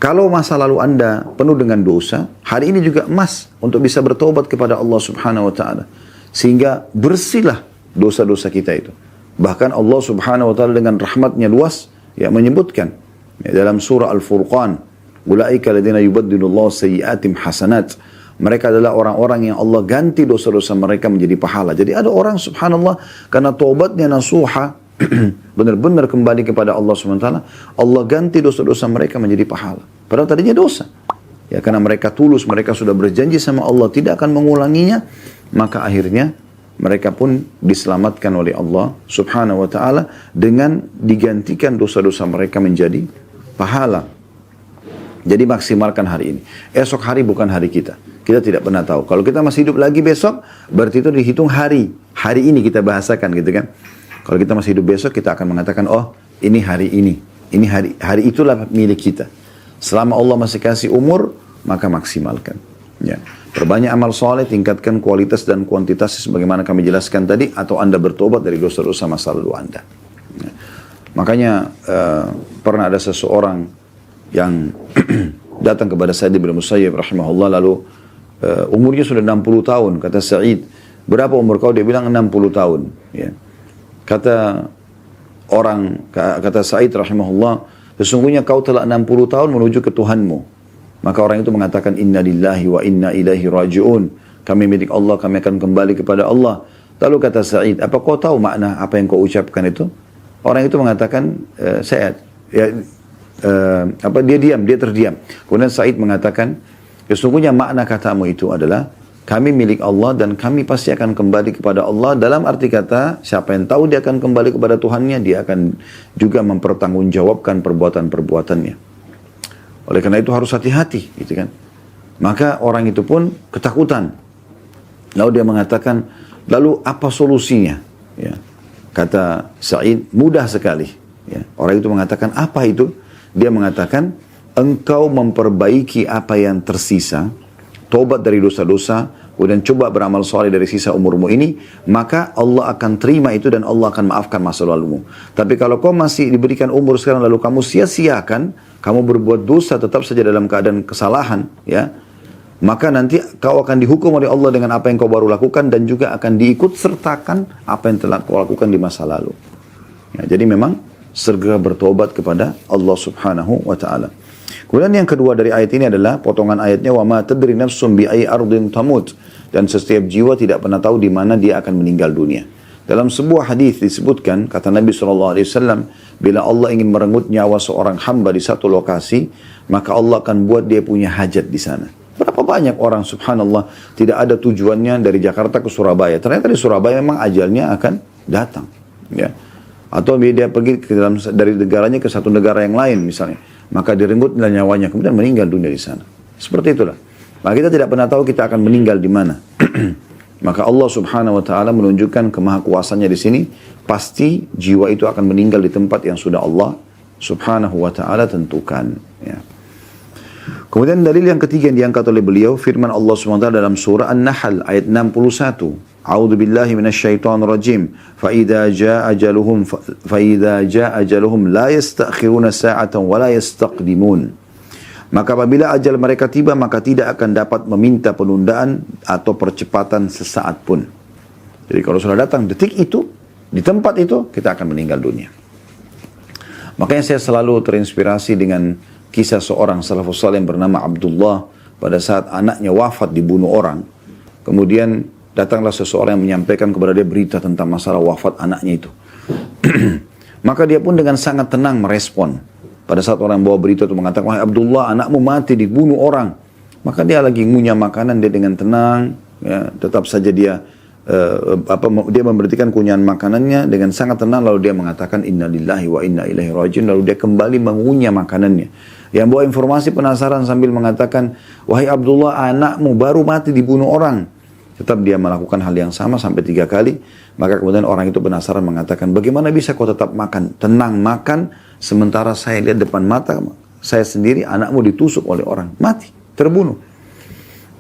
Speaker 3: Kalau masa lalu Anda penuh dengan dosa, hari ini juga emas untuk bisa bertobat kepada Allah Subhanahu wa taala. Sehingga bersihlah dosa-dosa kita itu. Bahkan Allah Subhanahu wa taala dengan rahmatnya luas ya menyebutkan ya, dalam surah Al-Furqan, ulaika alladziina yubaddilullahu sayyi'atihim hasanat. Mereka adalah orang-orang yang Allah ganti dosa-dosa mereka menjadi pahala. Jadi ada orang subhanallah karena taubatnya nasuha, benar-benar kembali kepada Allah SWT, Allah ganti dosa-dosa mereka menjadi pahala. Padahal tadinya dosa. Ya, karena mereka tulus, mereka sudah berjanji sama Allah tidak akan mengulanginya, maka akhirnya mereka pun diselamatkan oleh Allah Subhanahu wa taala dengan digantikan dosa-dosa mereka menjadi pahala. Jadi maksimalkan hari ini. Esok hari bukan hari kita. Kita tidak pernah tahu. Kalau kita masih hidup lagi besok, berarti itu dihitung hari. Hari ini kita bahasakan gitu kan. Kalau kita masih hidup besok, kita akan mengatakan, oh ini hari ini. Ini hari itulah milik kita. Selama Allah masih kasih umur, maka maksimalkan. Ya. Perbanyak amal soleh, tingkatkan kualitas dan kuantitas sebagaimana kami jelaskan tadi, atau Anda bertobat dari dosa-dosa masa lalu Anda. Ya. Makanya pernah ada seseorang yang datang kepada Sa'id bin Musayyib rahimahullah, lalu umurnya sudah 60 tahun. Kata Sa'id, berapa umur kau? Dia bilang 60 tahun. Ya. Kata Sa'id rahimahullah, sesungguhnya kau telah 60 tahun menuju ke Tuhanmu. Maka orang itu mengatakan inna lillahi wa inna ilaihi raji'un. Kami milik Allah, kami akan kembali kepada Allah. Lalu kata Sa'id, apa kau tahu makna apa yang kau ucapkan itu? Orang itu mengatakan, dia terdiam. Kemudian Sa'id mengatakan, sesungguhnya makna katamu itu adalah kami milik Allah dan kami pasti akan kembali kepada Allah. Dalam arti kata, siapa yang tahu dia akan kembali kepada Tuhannya, dia akan juga mempertanggungjawabkan perbuatan-perbuatannya. Oleh karena itu harus hati-hati, gitu kan. Maka orang itu pun ketakutan. Lalu dia mengatakan, lalu apa solusinya? Ya. Kata Sa'id, mudah sekali. Ya. Orang itu mengatakan, apa itu? Dia mengatakan, engkau memperbaiki apa yang tersisa, tobat dari dosa-dosa, kemudian coba beramal soleh dari sisa umurmu ini, maka Allah akan terima itu dan Allah akan maafkan masa lalumu. Tapi kalau kau masih diberikan umur sekarang lalu kamu sia-siakan, kamu berbuat dosa tetap saja dalam keadaan kesalahan, ya, maka nanti kau akan dihukum oleh Allah dengan apa yang kau baru lakukan dan juga akan diikut sertakan apa yang telah kau lakukan di masa lalu. Ya, jadi memang segera bertobat kepada Allah Subhanahu wa Ta'ala. Kemudian yang kedua dari ayat ini adalah potongan ayatnya wa ma tadri nafsum bi ayyi ardin tamut, dan setiap jiwa tidak pernah tahu di mana dia akan meninggal dunia. Dalam sebuah hadis disebutkan kata Nabi SAW, bila Allah ingin merenggut nyawa seorang hamba di satu lokasi, maka Allah akan buat dia punya hajat di sana. Berapa banyak orang subhanallah tidak ada tujuannya dari Jakarta ke Surabaya, ternyata di Surabaya memang ajalnya akan datang, ya. Atau dia pergi dari negaranya ke satu negara yang lain misalnya, maka direnggut nyawanya, kemudian meninggal dunia di sana. Seperti itulah. Maka kita tidak pernah tahu kita akan meninggal di mana. Maka Allah Subhanahu wa Ta'ala menunjukkan kemahakuasaannya di sini, pasti jiwa itu akan meninggal di tempat yang sudah Allah Subhanahu wa Ta'ala tentukan. Ya. Kemudian dalil yang ketiga yang diangkat oleh beliau, firman Allah Subhanahu wa Ta'ala dalam surah An-Nahl ayat 61. A'udzu billahi minasyaitonir rajim. Fa idza jaa ajaluhum la yasta'khiruna sa'atan wa la yastaqdimun. Maka apabila ajal mereka tiba, maka tidak akan dapat meminta penundaan atau percepatan sesaat pun. Jadi kalau sudah datang detik itu, di tempat itu, kita akan meninggal dunia. Makanya saya selalu terinspirasi dengan kisah seorang salafus saleh yang bernama Abdullah. Pada saat anaknya wafat dibunuh orang, kemudian datanglah seseorang yang menyampaikan kepada dia berita tentang masalah wafat anaknya itu. Maka dia pun dengan sangat tenang merespon. Pada saat orang bawa berita itu mengatakan, wahai Abdullah, anakmu mati dibunuh orang. Maka dia lagi ngunyah makanan, dia dengan tenang, ya, tetap saja dia dia memberhentikan kunyahan makanannya dengan sangat tenang, lalu dia mengatakan inna lillahi wa inna ilaihi rajiun, lalu dia kembali mengunyah makanannya. Yang bawa informasi penasaran sambil mengatakan, wahai Abdullah, anakmu baru mati dibunuh orang. Tetap dia melakukan hal yang sama sampai 3 kali. Maka kemudian orang itu penasaran mengatakan, bagaimana bisa kau tetap makan, tenang makan, sementara saya lihat depan mata saya sendiri anakmu ditusuk oleh orang, mati, terbunuh.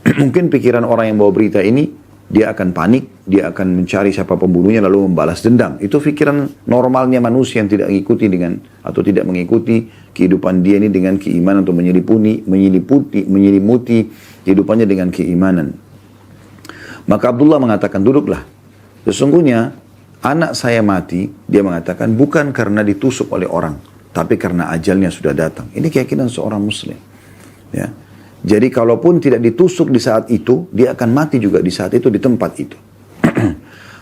Speaker 3: Mungkin pikiran orang yang bawa berita ini, dia akan panik, dia akan mencari siapa pembunuhnya lalu membalas dendam. Itu pikiran normalnya manusia yang tidak mengikuti atau tidak mengikuti kehidupan dia ini dengan keimanan, atau menyelimuti kehidupannya dengan keimanan. Maka Abdullah mengatakan, duduklah. Sesungguhnya anak saya mati, dia mengatakan, bukan karena ditusuk oleh orang, tapi karena ajalnya sudah datang. Ini keyakinan seorang muslim. Ya. Jadi kalaupun tidak ditusuk di saat itu, dia akan mati juga di saat itu, di tempat itu.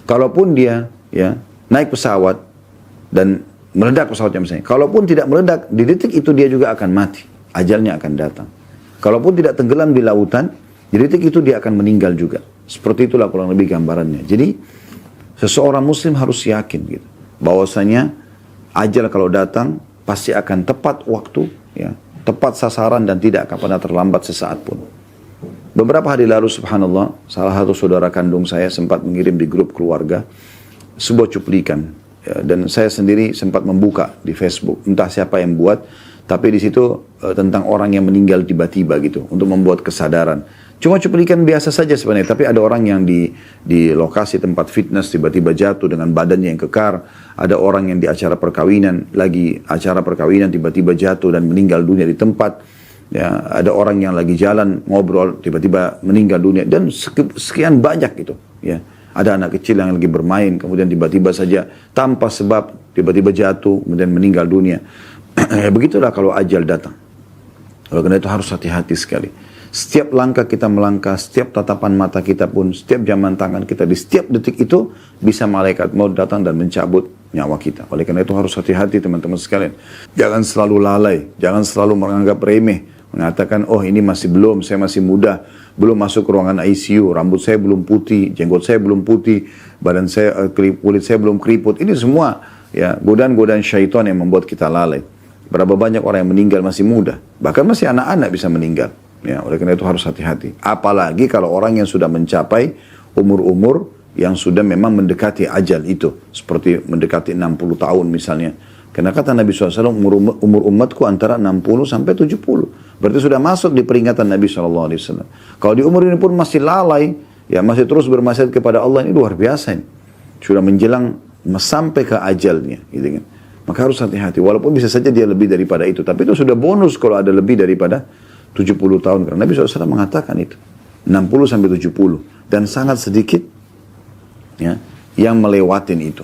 Speaker 3: Kalaupun dia ya naik pesawat dan meledak pesawatnya misalnya, kalaupun tidak meledak, di detik itu dia juga akan mati. Ajalnya akan datang. Kalaupun tidak tenggelam di lautan, di detik itu dia akan meninggal juga. Seperti itulah kurang lebih gambarannya. Jadi seseorang muslim harus yakin gitu, bahwasanya ajal kalau datang pasti akan tepat waktu, ya, tepat sasaran dan tidak akan pernah terlambat sesaat pun. Beberapa hari lalu subhanallah, salah satu saudara kandung saya sempat mengirim di grup keluarga sebuah cuplikan, ya, dan saya sendiri sempat membuka di Facebook, entah siapa yang buat, tapi di situ tentang orang yang meninggal tiba-tiba gitu, untuk membuat kesadaran. Cuma cuplikan biasa saja sebenarnya, tapi ada orang yang di lokasi tempat fitness tiba-tiba jatuh dengan badannya yang kekar. Ada orang yang di acara perkawinan, tiba-tiba jatuh dan meninggal dunia di tempat. Ya, ada orang yang lagi jalan ngobrol tiba-tiba meninggal dunia, dan sekian banyak gitu. Ya, ada anak kecil yang lagi bermain kemudian tiba-tiba saja tanpa sebab tiba-tiba jatuh kemudian meninggal dunia. Begitulah kalau ajal datang. Oleh karena itu harus hati-hati sekali. Setiap langkah kita melangkah, setiap tatapan mata kita pun, setiap jaman tangan kita, di setiap detik itu bisa malaikat maut datang dan mencabut nyawa kita. Oleh karena itu harus hati-hati teman-teman sekalian. Jangan selalu lalai, jangan selalu menganggap remeh, mengatakan, oh ini masih belum, saya masih muda, belum masuk ke ruangan ICU, rambut saya belum putih, jenggot saya belum putih, badan saya, kulit saya belum keriput. Ini semua ya godaan-godaan syaitan yang membuat kita lalai. Berapa banyak orang yang meninggal masih muda, bahkan masih anak-anak bisa meninggal. Ya, oleh karena itu harus hati-hati. Apalagi kalau orang yang sudah mencapai umur-umur yang sudah memang mendekati ajal itu. Seperti mendekati 60 tahun misalnya. Karena kata Nabi SAW, umur umatku antara 60 sampai 70. Berarti sudah masuk di peringatan Nabi SAW. Kalau di umur ini pun masih lalai, ya masih terus bermaksiat kepada Allah, ini luar biasa ini. Sudah menjelang sampai ke ajalnya. Gitu kan. Maka harus hati-hati. Walaupun bisa saja dia lebih daripada itu. Tapi itu sudah bonus kalau ada lebih daripada 70 tahun. Karena Nabi SAW mengatakan itu. 60 sampai 70. Dan sangat sedikit ya, yang melewatin itu.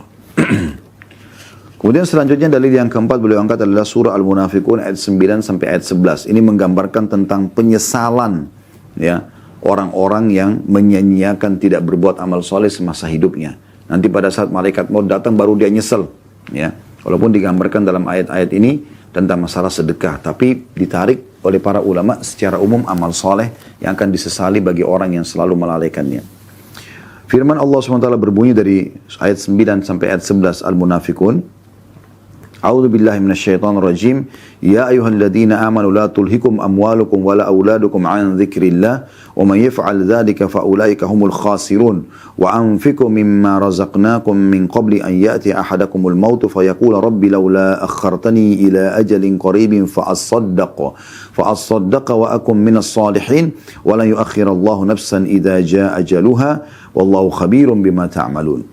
Speaker 3: Kemudian selanjutnya dalil yang keempat beliau angkat adalah surah Al-Munafiqun ayat 9 sampai ayat 11. Ini menggambarkan tentang penyesalan ya, orang-orang yang menyia-nyiakan tidak berbuat amal soleh semasa hidupnya. Nanti pada saat malaikat maut datang baru dia nyesel. Ya. Walaupun digambarkan dalam ayat-ayat ini tentang masalah sedekah. Tapi ditarik oleh para ulama secara umum amal soleh yang akan disesali bagi orang yang selalu melalaikannya. Firman Allah SWT berbunyi dari ayat 9 sampai ayat 11 Al-Munafiqun. A'udzu billahi minasyaitonir rajim. Ya ayyuhalladzina amanu la tulhikum amwalukum wala auladukum an dzikrillah wa man yaf'al dzalika fa ulaika humul khasirun wa anfiqu mimma razaqnakum min qabli an ya'ti ahadakumul maut fa yaqula rabbi laula akhartani ila ajalin qaribin fa asaddaqa wa akum minas salihin wa la yu'akhkhirallahu nafsan idza jaa ajaluha wallahu khabirum bima ta'malun.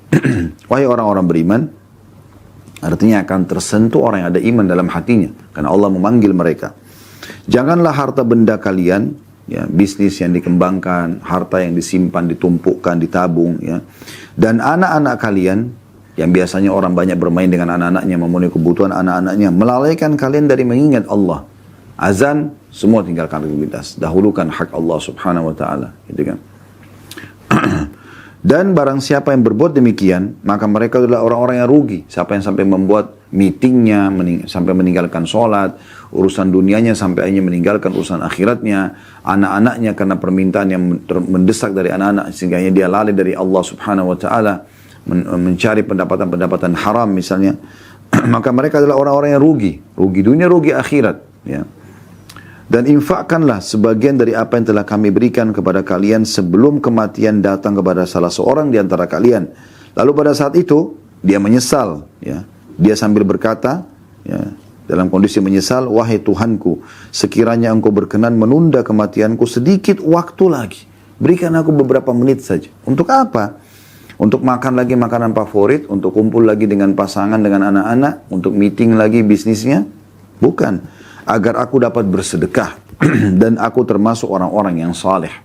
Speaker 3: Wahai orang-orang beriman, artinya akan tersentuh orang yang ada iman dalam hatinya. Karena Allah memanggil mereka. Janganlah harta benda kalian, ya, bisnis yang dikembangkan, harta yang disimpan, ditumpukkan, ditabung, ya, dan anak-anak kalian, yang biasanya orang banyak bermain dengan anak-anaknya, memenuhi kebutuhan anak-anaknya, melalaikan kalian dari mengingat Allah. Azan, semua tinggalkan aktivitas. Dahulukan hak Allah subhanahu wa ta'ala. Gitu kan. Dan barang siapa yang berbuat demikian, maka mereka adalah orang-orang yang rugi. Siapa yang sampai membuat meetingnya, sampai meninggalkan sholat, urusan dunianya sampai hanya meninggalkan urusan akhiratnya, anak-anaknya karena permintaan yang mendesak dari anak-anak, sehingga dia lalai dari Allah subhanahu wa ta'ala, mencari pendapatan-pendapatan haram misalnya, maka mereka adalah orang-orang yang rugi. Rugi dunia, rugi akhirat. Ya. Dan infakkanlah sebagian dari apa yang telah kami berikan kepada kalian sebelum kematian datang kepada salah seorang di antara kalian. Lalu pada saat itu, dia menyesal. Ya. Dia sambil berkata, ya, dalam kondisi menyesal, wahai Tuhanku, sekiranya engkau berkenan menunda kematianku sedikit waktu lagi. Berikan aku beberapa menit saja. Untuk apa? Untuk makan lagi makanan favorit, untuk kumpul lagi dengan pasangan, dengan anak-anak, untuk meeting lagi bisnisnya? Bukan. Agar aku dapat bersedekah dan aku termasuk orang-orang yang saleh.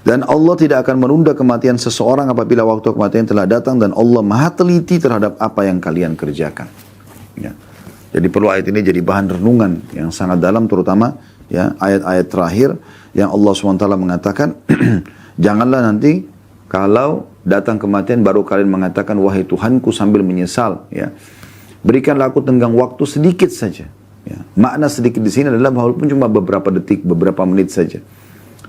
Speaker 3: Dan Allah tidak akan menunda kematian seseorang apabila waktu kematian telah datang, dan Allah maha teliti terhadap apa yang kalian kerjakan. Ya. Jadi perlu ayat ini jadi bahan renungan yang sangat dalam, terutama ya ayat-ayat terakhir yang Allah SWT mengatakan, janganlah nanti kalau datang kematian baru kalian mengatakan wahai Tuhanku sambil menyesal. Ya. Berikanlah aku tenggang waktu sedikit saja. Ya. Makna sedikit di sini adalah walaupun cuma beberapa detik, beberapa menit saja.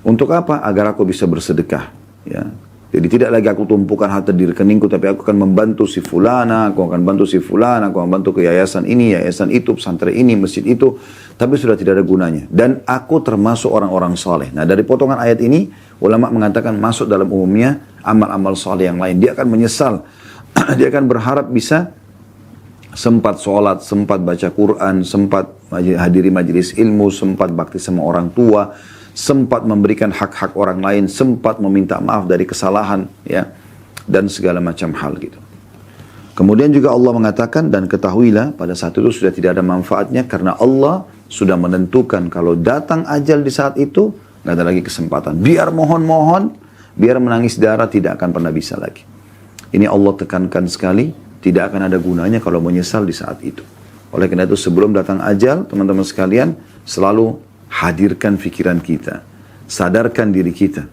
Speaker 3: Untuk apa? Agar aku bisa bersedekah. Ya. Jadi tidak lagi aku tumpukan harta di rekeningku, tapi aku akan membantu si fulana, aku akan bantu si fulana, aku akan bantu ke yayasan ini, yayasan itu, pesantren ini, masjid itu. Tapi sudah tidak ada gunanya. Dan aku termasuk orang-orang soleh. Nah dari potongan ayat ini, ulama mengatakan masuk dalam umumnya amal-amal soleh yang lain. Dia akan menyesal. Dia akan berharap bisa sempat sholat, sempat baca Quran, sempat hadiri majelis ilmu, sempat bakti sama orang tua, sempat memberikan hak-hak orang lain, sempat meminta maaf dari kesalahan, ya, dan segala macam hal gitu. Kemudian juga Allah mengatakan, dan ketahuilah pada saat itu sudah tidak ada manfaatnya, karena Allah sudah menentukan kalau datang ajal di saat itu, nggak ada lagi kesempatan. Biar mohon-mohon, biar menangis darah, tidak akan pernah bisa lagi. Ini Allah tekankan sekali. Tidak akan ada gunanya kalau menyesal di saat itu. Oleh karena itu sebelum datang ajal, teman-teman sekalian, selalu hadirkan pikiran kita, sadarkan diri kita.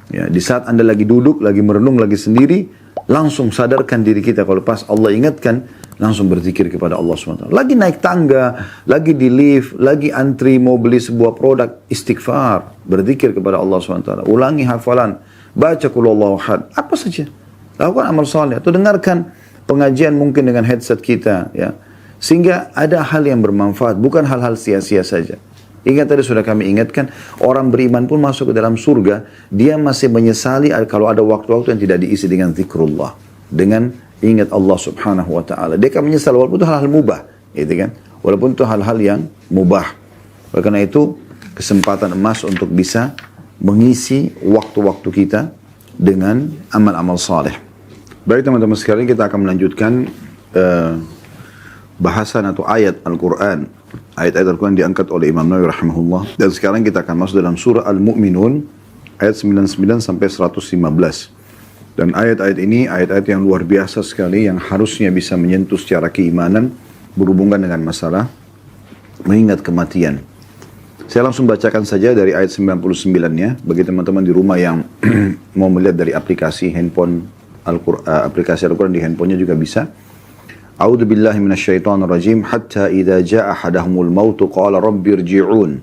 Speaker 3: Ya, di saat Anda lagi duduk, lagi merenung, lagi sendiri, langsung sadarkan diri kita. Kalau pas Allah ingatkan, langsung berzikir kepada Allah SWT. Lagi naik tangga, lagi di lift, lagi antri mau beli sebuah produk, istighfar, berzikir kepada Allah SWT. Ulangi hafalan, baca qul huwallahu ahad, apa saja. Lakukan amal saleh atau dengarkan pengajian mungkin dengan headset kita, ya. Sehingga ada hal yang bermanfaat, bukan hal-hal sia-sia saja. Ingat tadi sudah kami ingatkan, orang beriman pun masuk ke dalam surga, dia masih menyesali kalau ada waktu-waktu yang tidak diisi dengan zikrullah, dengan ingat Allah Subhanahu wa taala. Dia akan menyesal walaupun itu hal-hal mubah, gitu kan? Walaupun itu hal-hal yang mubah. Oleh karena itu, kesempatan emas untuk bisa mengisi waktu-waktu kita dengan amal-amal saleh. Baik teman-teman sekalian, kita akan melanjutkan bahasan atau ayat Al-Quran. Ayat-ayat Al-Quran diangkat oleh Imam Nawawi rahimahullah. Dan sekarang kita akan masuk dalam surah Al-Mu'minun ayat 99 sampai 115. Dan ayat-ayat ini ayat-ayat yang luar biasa sekali yang harusnya bisa menyentuh secara keimanan berhubungan dengan masalah mengingat kematian. Saya langsung bacakan saja dari ayat 99-nya bagi teman-teman di rumah yang mau melihat dari aplikasi handphone aplikasi Al-Quran di handphonenya juga bisa. A'udzu billahi minasyaitonir rajim hatta idza jaa ahadahumul maut qala rabbi irji'un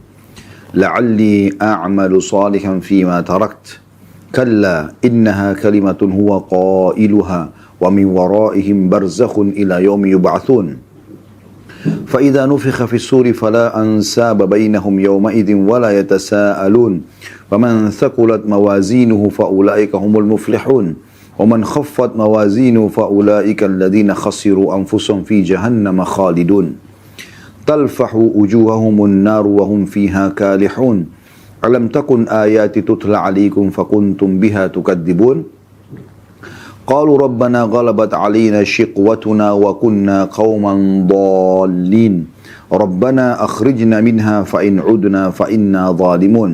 Speaker 3: la'alli a'malu salihan fima tarakt kalla innaha kalimatun huwa qailuha wa min waraihim barzakhun ila yaumi yub'atsun fa idza nufikha fis suri fala ansaba bainahum yawma idzin wala yatasaalun faman thaqulat mawazinuhu fa ulaika humul muflihun ومن خفت موازينه فأولئك الذين خسروا أنفسهم في جهنم خالدون تلفح وجوههم النار وهم فيها كالحون ألم تكن آياتي تتلى عليكم فكنتم بها تكذبون قالوا ربنا غلبت علينا شقوتنا وكنا قوما ضالين ربنا أخرجنا منها فإن عدنا فإنا ظالمون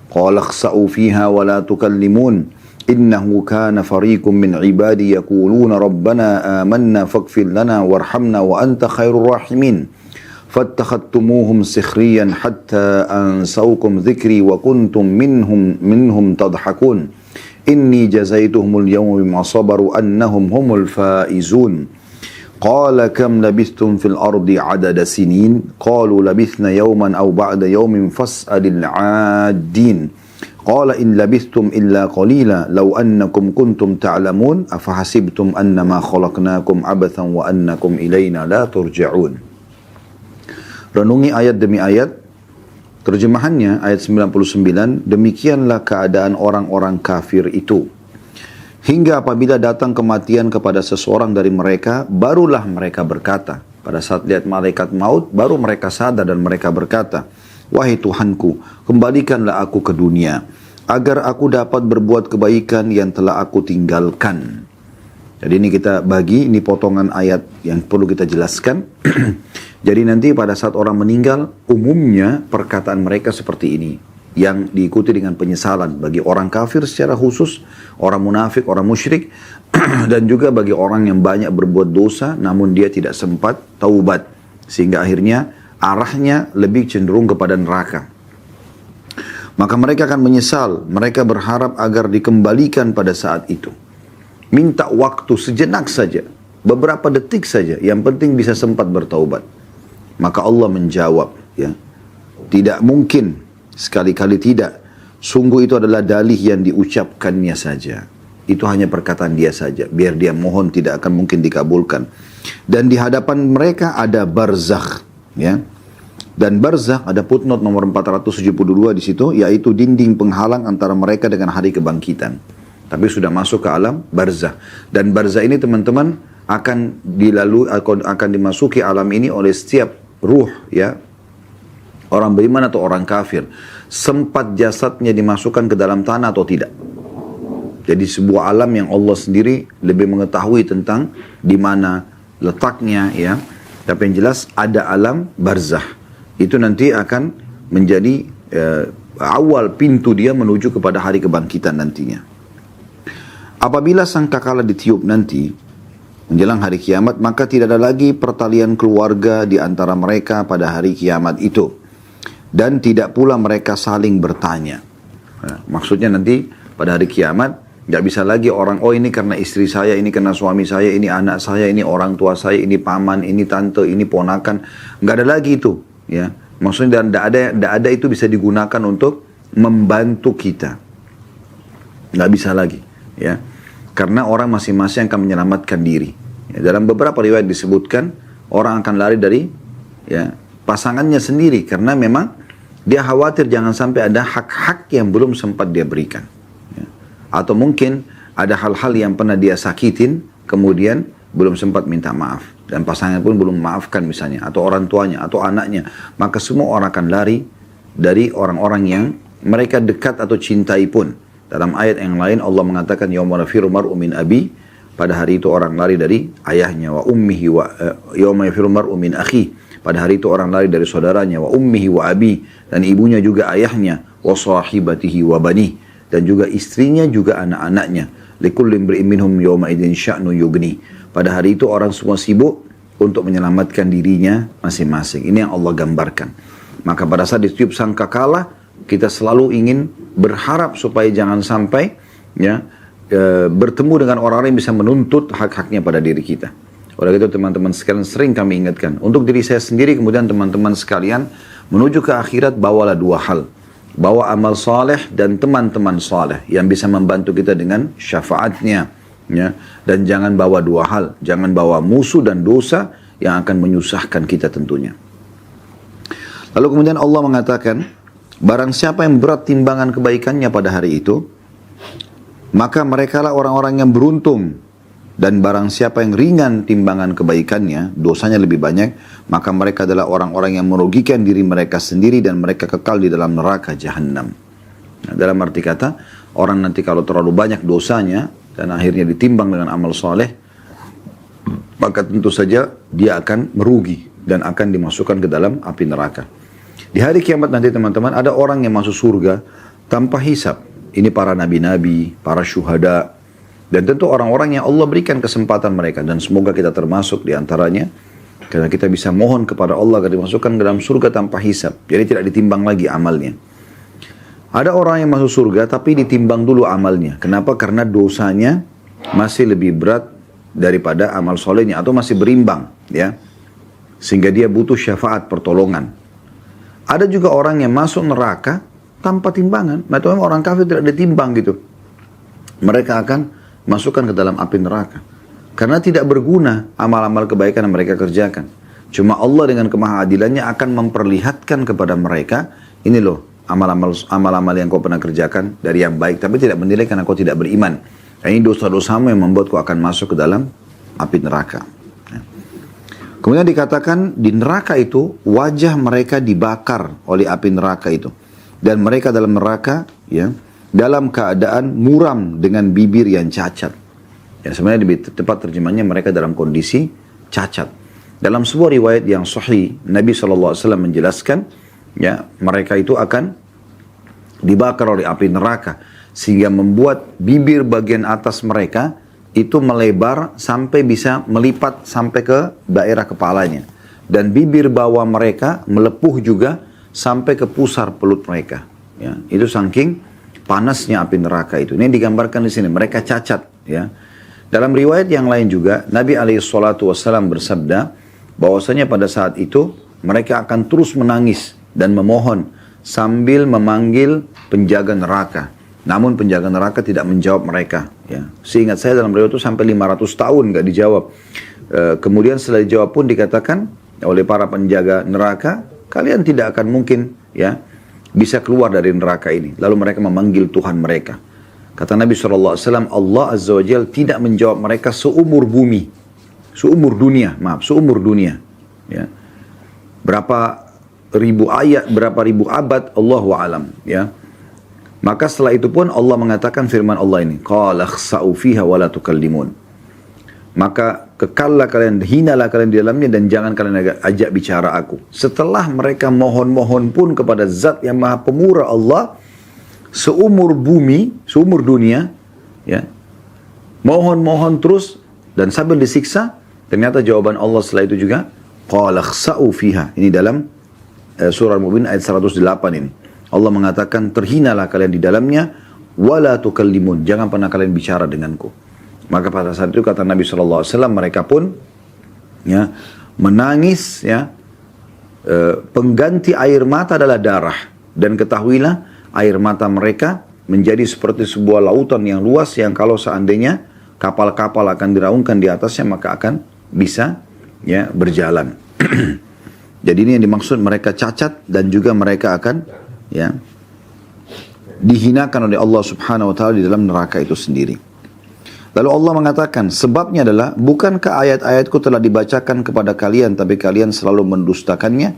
Speaker 3: قال اخسأوا فيها ولا تكلمون إنه كان فريق من عبادي يقولون ربنا آمنا فاغفر لنا وارحمنا وأنت خير الراحمين فاتخذتموهم سخريا حتى أنسوكم ذكري وكنتم منهم تضحكون إني جزيتهم اليوم بما صبروا أنهم هم الفائزون قال كم لبثتم في الأرض عدد سنين قالوا لبثنا يوما أو بعد يوم فاسأل العادين قال إن لبثتم إلا قليلا لو أنكم كنتم تعلمون أفحسبتم أنما خلقناكم عبثا وأنكم إلينا لا ترجعون. Renungi ayat demi ayat. Terjemahannya ayat 99, demikianlah keadaan orang-orang kafir itu. Hingga apabila datang kematian kepada seseorang dari mereka, barulah mereka berkata. Pada saat lihat malaikat maut, baru mereka sadar dan mereka berkata, wahai Tuhanku, kembalikanlah aku ke dunia, agar aku dapat berbuat kebaikan yang telah aku tinggalkan. Jadi ini kita bagi, ini potongan ayat yang perlu kita jelaskan. Jadi nanti pada saat orang meninggal, umumnya perkataan mereka seperti ini, yang diikuti dengan penyesalan bagi orang kafir secara khusus, orang munafik, orang musyrik, dan juga bagi orang yang banyak berbuat dosa, namun dia tidak sempat taubat, sehingga akhirnya arahnya lebih cenderung kepada neraka. Maka mereka akan menyesal, mereka berharap agar dikembalikan pada saat itu. Minta waktu sejenak saja, beberapa detik saja, yang penting bisa sempat bertaubat. Maka Allah menjawab, ya, tidak mungkin, sekali-kali tidak. Sungguh itu adalah dalih yang diucapkannya saja. Itu hanya perkataan dia saja, biar dia mohon tidak akan mungkin dikabulkan. Dan di hadapan mereka ada barzakh, ya. Dan barzakh ada footnote nomor 472 di situ, yaitu dinding penghalang antara mereka dengan hari kebangkitan. Tapi sudah masuk ke alam barzakh. Dan barzakh ini teman-teman akan dimasuki alam ini oleh setiap ruh, ya, orang beriman atau orang kafir, sempat jasadnya dimasukkan ke dalam tanah atau tidak. Jadi sebuah alam yang Allah sendiri lebih mengetahui tentang di mana letaknya, ya. Tapi yang jelas ada alam barzakh. Itu nanti akan menjadi awal pintu dia menuju kepada hari kebangkitan nantinya. Apabila sangkakala ditiup nanti, menjelang hari kiamat, maka tidak ada lagi pertalian keluarga di antara mereka pada hari kiamat itu. dan tidak pula mereka saling bertanya. Nah, maksudnya nanti pada hari kiamat nggak bisa lagi orang, oh ini karena istri saya, ini karena suami saya, ini anak saya, ini orang tua saya, ini paman, ini tante, ini ponakan. Nggak ada lagi itu, ya. Maksudnya tidak ada itu bisa digunakan untuk membantu kita. Nggak bisa lagi, ya. Karena orang masing-masing akan menyelamatkan diri. Ya, dalam beberapa riwayat disebutkan orang akan lari dari, ya, pasangannya sendiri karena memang dia khawatir jangan sampai ada hak-hak yang belum sempat dia berikan, ya. Atau mungkin ada hal-hal yang pernah dia sakitin kemudian belum sempat minta maaf dan pasangan pun belum memaafkan misalnya, atau orang tuanya atau anaknya, maka semua orang akan lari dari orang-orang yang mereka dekat atau cintai pun. Dalam ayat yang lain Allah mengatakan yauma yafiru mar'u min abi, pada hari itu orang lari dari ayahnya, wa ummihi wa yauma yafiru mar'u min akhi, pada hari itu orang lari dari saudaranya, wa ummihi wa abi, dan ibunya juga ayahnya, wa sahibatihi wa bani, dan juga istrinya juga anak-anaknya. Likulli imri'in minhum yawma idzin sya'nu yughni. Pada hari itu orang semua sibuk untuk menyelamatkan dirinya masing-masing. Ini yang Allah gambarkan. Maka pada saat ditiup sangkakala, kita selalu ingin berharap supaya jangan sampai, ya, bertemu dengan orang-orang yang bisa menuntut hak-haknya pada diri kita. Oleh itu teman-teman sekalian, sering kami ingatkan untuk diri saya sendiri, kemudian teman-teman sekalian, menuju ke akhirat bawalah dua hal. Bawa amal saleh dan teman-teman saleh yang bisa membantu kita dengan syafaatnya, ya. Dan jangan bawa dua hal, jangan bawa musuh dan dosa yang akan menyusahkan kita tentunya. Lalu kemudian Allah mengatakan, barang siapa yang berat timbangan kebaikannya pada hari itu, maka merekalah orang-orang yang beruntung. Dan barang siapa yang ringan timbangan kebaikannya, dosanya lebih banyak, maka mereka adalah orang-orang yang merugikan diri mereka sendiri dan mereka kekal di dalam neraka jahanam. Nah, dalam arti kata, orang nanti kalau terlalu banyak dosanya dan akhirnya ditimbang dengan amal soleh, maka tentu saja dia akan merugi dan akan dimasukkan ke dalam api neraka. Di hari kiamat nanti teman-teman, ada orang yang masuk surga tanpa hisab. Ini para nabi-nabi, para syuhada, dan tentu orang-orang yang Allah berikan kesempatan mereka, dan semoga kita termasuk di antaranya, karena kita bisa mohon kepada Allah agar dimasukkan ke dalam surga tanpa hisab, jadi tidak ditimbang lagi amalnya. Ada orang yang masuk surga tapi ditimbang dulu amalnya. Kenapa? Karena dosanya masih lebih berat daripada amal solehnya, atau masih berimbang, ya, sehingga dia butuh syafaat pertolongan. Ada juga orang yang masuk neraka tanpa timbangan, atau orang kafir tidak ditimbang gitu, mereka akan masukkan ke dalam api neraka. Karena tidak berguna amal-amal kebaikan yang mereka kerjakan. Cuma Allah dengan kemahadilannya akan memperlihatkan kepada mereka, ini loh amal-amal yang kau pernah kerjakan dari yang baik, tapi tidak menilai karena kau tidak beriman. Dan ini dosa-dosamu yang membuat kau akan masuk ke dalam api neraka. Kemudian dikatakan di neraka itu wajah mereka dibakar oleh api neraka itu. Dan mereka dalam neraka, ya, dalam keadaan muram dengan bibir yang cacat. Ya, sebenarnya lebih tepat terjemahnya mereka dalam kondisi cacat. Dalam sebuah riwayat yang sahih, Nabi SAW menjelaskan, ya, mereka itu akan dibakar oleh api neraka, sehingga membuat bibir bagian atas mereka itu melebar sampai bisa melipat sampai ke daerah kepalanya. Dan bibir bawah mereka melepuh juga sampai ke pusar pelut mereka. Ya, itu saking panasnya api neraka itu. Ini digambarkan di sini. Mereka cacat, ya. Dalam riwayat yang lain juga, Nabi SAW bersabda, bahwasanya pada saat itu mereka akan terus menangis dan memohon sambil memanggil penjaga neraka. Namun penjaga neraka tidak menjawab mereka. Ya. Seingat saya dalam riwayat itu sampai 500 tahun nggak dijawab. Kemudian setelah dijawab pun dikatakan oleh para penjaga neraka, kalian tidak akan mungkin, ya, bisa keluar dari neraka ini. Lalu mereka memanggil Tuhan mereka. Kata Nabi SAW, Allah Azza wa Jalla tidak menjawab mereka seumur bumi. Seumur dunia. Ya. Berapa ribu ayat, berapa ribu abad, Allahu a'lam. Ya. Maka setelah itu pun Allah mengatakan firman Allah ini, Qala khsa'u fiha wa la tukallimun. Maka kekallah kalian, hinalah kalian di dalamnya dan jangan kalian ajak bicara aku. Setelah mereka mohon-mohon pun kepada zat yang maha pemurah Allah, seumur bumi, seumur dunia, ya, mohon-mohon terus dan sambil disiksa, ternyata jawaban Allah setelah itu juga, Qala khsa'u fiha. Ini dalam surah Al-Mu'min ayat 108 ini. Allah mengatakan, terhinalah kalian di dalamnya, wala tukallimun, jangan pernah kalian bicara denganku. Maka pada saat itu kata Nabi SAW, mereka pun ya menangis, ya, pengganti air mata adalah darah. Dan ketahuilah, air mata mereka menjadi seperti sebuah lautan yang luas, yang kalau seandainya kapal-kapal akan diraungkan di atasnya, maka akan bisa ya berjalan. Jadi ini yang dimaksud, mereka cacat dan juga mereka akan ya dihinakan oleh Allah Subhanahu wa taala di dalam neraka itu sendiri. Lalu Allah mengatakan, sebabnya adalah, bukankah ayat-ayatku telah dibacakan kepada kalian tapi kalian selalu mendustakannya?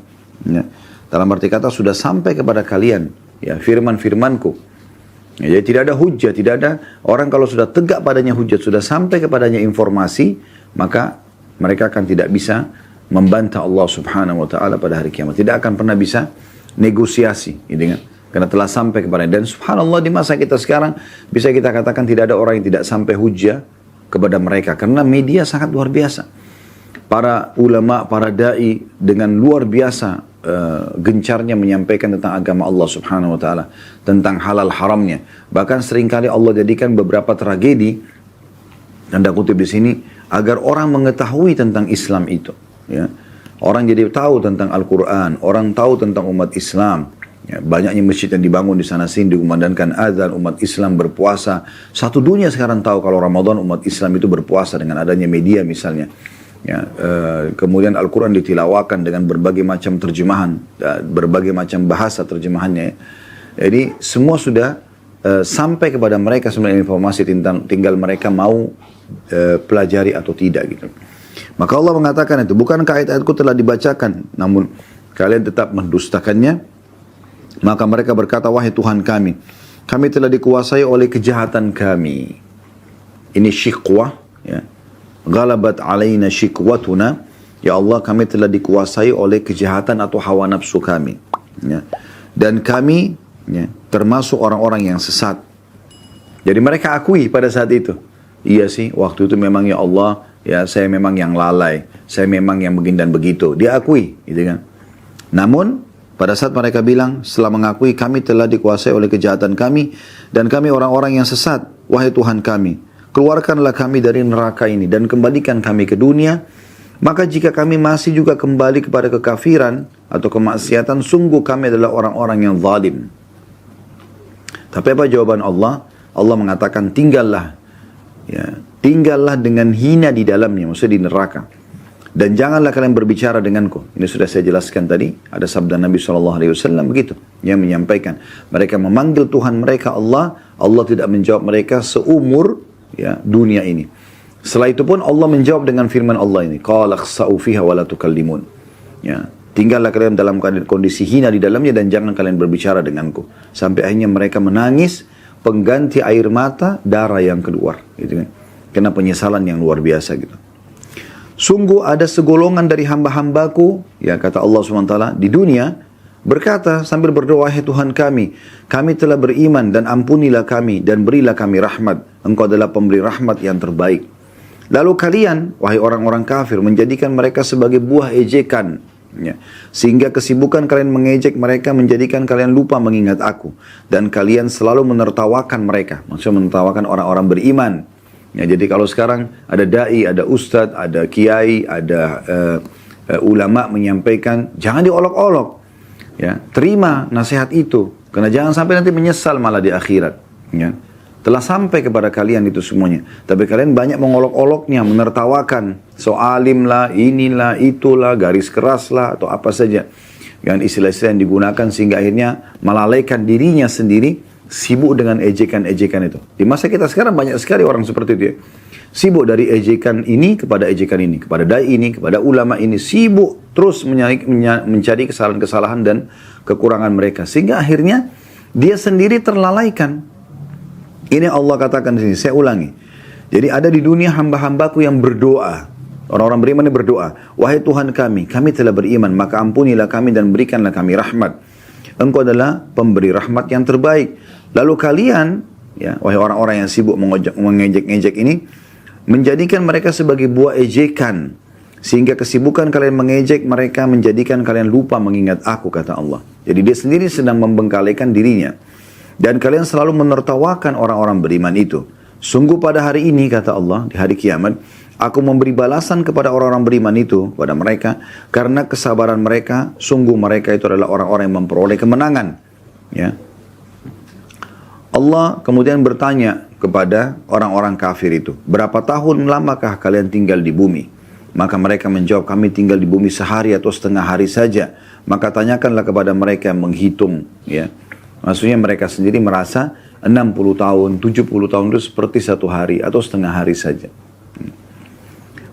Speaker 3: Ya. Dalam arti kata, sudah sampai kepada kalian ya firman-firmanku. Ya, jadi tidak ada hujjah, tidak ada orang kalau sudah tegak padanya hujjah, sudah sampai kepadanya informasi, maka mereka akan tidak bisa membantah Allah Subhanahu wa taala pada hari kiamat. Tidak akan pernah bisa negosiasi, gitu kan? Karena telah sampai kepadanya. Dan subhanallah, di masa kita sekarang bisa kita katakan tidak ada orang yang tidak sampai hujjah kepada mereka, karena media sangat luar biasa. Para ulama, para dai dengan luar biasa gencarnya menyampaikan tentang agama Allah Subhanahu wa taala, tentang halal haramnya. Bahkan seringkali Allah jadikan beberapa tragedi, tanda kutip di sini, agar orang mengetahui tentang Islam itu, ya. Orang jadi tahu tentang Al-Quran, orang tahu tentang umat Islam. Ya, banyaknya masjid yang dibangun di sana sini, dikumandangkan azan, umat Islam berpuasa. Satu dunia sekarang tahu kalau Ramadan umat Islam itu berpuasa dengan adanya media misalnya. Ya, kemudian Al-Quran ditilawakan dengan berbagai macam terjemahan, berbagai macam bahasa terjemahannya. Jadi semua sudah sampai kepada mereka sebenarnya informasi, tinggal mereka mau pelajari atau tidak gitu. Maka Allah mengatakan itu, bukankah ayat-ayatku telah dibacakan, namun kalian tetap mendustakannya? Maka mereka berkata, wahai Tuhan kami, kami telah dikuasai oleh kejahatan kami. Ini syiqwah, ya. Ghalabat alaina syiqwatuna. Ya Allah, kami telah dikuasai oleh kejahatan atau hawa nafsu kami. Ya. Dan kami ya, termasuk orang-orang yang sesat. Jadi mereka akui pada saat itu, iya sih, waktu itu memang ya Allah, ya saya memang yang lalai, saya memang yang begini dan begitu. Dia akui, gitu kan. Namun pada saat mereka bilang, setelah mengakui kami telah dikuasai oleh kejahatan kami dan kami orang-orang yang sesat, wahai Tuhan kami, keluarkanlah kami dari neraka ini dan kembalikan kami ke dunia. Maka jika kami masih juga kembali kepada kekafiran atau kemaksiatan, sungguh kami adalah orang-orang yang zalim. Tapi apa jawaban Allah? Allah mengatakan, tinggallah, ya, tinggallah dengan hina di dalamnya, maksudnya di neraka. Dan janganlah kalian berbicara denganku. Ini sudah saya jelaskan tadi. Ada sabda Nabi SAW begitu, yang menyampaikan. Mereka memanggil Tuhan mereka Allah. Allah tidak menjawab mereka seumur ya, dunia ini. Setelah itu pun Allah menjawab dengan firman Allah ini. Qala khsa'u fiha wa la tukallimun. Ya, tinggallah kalian dalam kondisi hina di dalamnya dan jangan kalian berbicara denganku. Sampai akhirnya mereka menangis, pengganti air mata, darah yang keluar. Gitu kan. Karena penyesalan yang luar biasa gitu. Sungguh ada segolongan dari hamba-hambaku, ya kata Allah SWT, di dunia, berkata sambil berdoa, wahai Tuhan kami telah beriman dan ampunilah kami dan berilah kami rahmat. Engkau adalah pemberi rahmat yang terbaik. Lalu kalian, wahai orang-orang kafir, menjadikan mereka sebagai buah ejekan. Ya. Sehingga kesibukan kalian mengejek mereka menjadikan kalian lupa mengingat aku. Dan kalian selalu menertawakan mereka. Maksudnya menertawakan orang-orang beriman. Ya, jadi kalau sekarang ada da'i, ada ustadz, ada kiai, ada ulama menyampaikan, jangan diolok-olok. Ya, terima nasihat itu. Karena jangan sampai nanti menyesal malah di akhirat. Ya. Telah sampai kepada kalian itu semuanya. Tapi kalian banyak mengolok-oloknya, menertawakan. Soalim lah, inilah, itulah, garis keras lah, atau apa saja. Dengan istilah-istilah yang digunakan sehingga akhirnya melalaikan dirinya sendiri, sibuk dengan ejekan-ejekan itu. Di masa kita sekarang banyak sekali orang seperti itu ya. Sibuk dari ejekan ini kepada ejekan ini, kepada dai ini, kepada ulama ini. Sibuk terus mencari kesalahan-kesalahan dan kekurangan mereka. Sehingga akhirnya dia sendiri terlalaikan. Ini Allah katakan di sini, saya ulangi. Jadi ada di dunia hamba-hambaku yang berdoa. Orang-orang beriman ini berdoa. Wahai Tuhan kami telah beriman, maka ampunilah kami dan berikanlah kami rahmat. Engkau adalah pemberi rahmat yang terbaik. Lalu kalian, ya, wahai orang-orang yang sibuk mengejek-ngejek ini, menjadikan mereka sebagai buah ejekan. Sehingga kesibukan kalian mengejek mereka menjadikan kalian lupa mengingat aku, kata Allah. Jadi dia sendiri sedang membengkalikan dirinya. Dan kalian selalu menertawakan orang-orang beriman itu. Sungguh pada hari ini, kata Allah, di hari kiamat, aku memberi balasan kepada orang-orang beriman itu, kepada mereka, karena kesabaran mereka, sungguh mereka itu adalah orang-orang yang memperoleh kemenangan. Ya. Allah kemudian bertanya kepada orang-orang kafir itu, berapa tahun lamakah kalian tinggal di bumi? Maka mereka menjawab, kami tinggal di bumi sehari atau setengah hari saja. Maka tanyakanlah kepada mereka yang menghitung. Ya. Maksudnya mereka sendiri merasa 60 tahun, 70 tahun itu seperti satu hari atau setengah hari saja.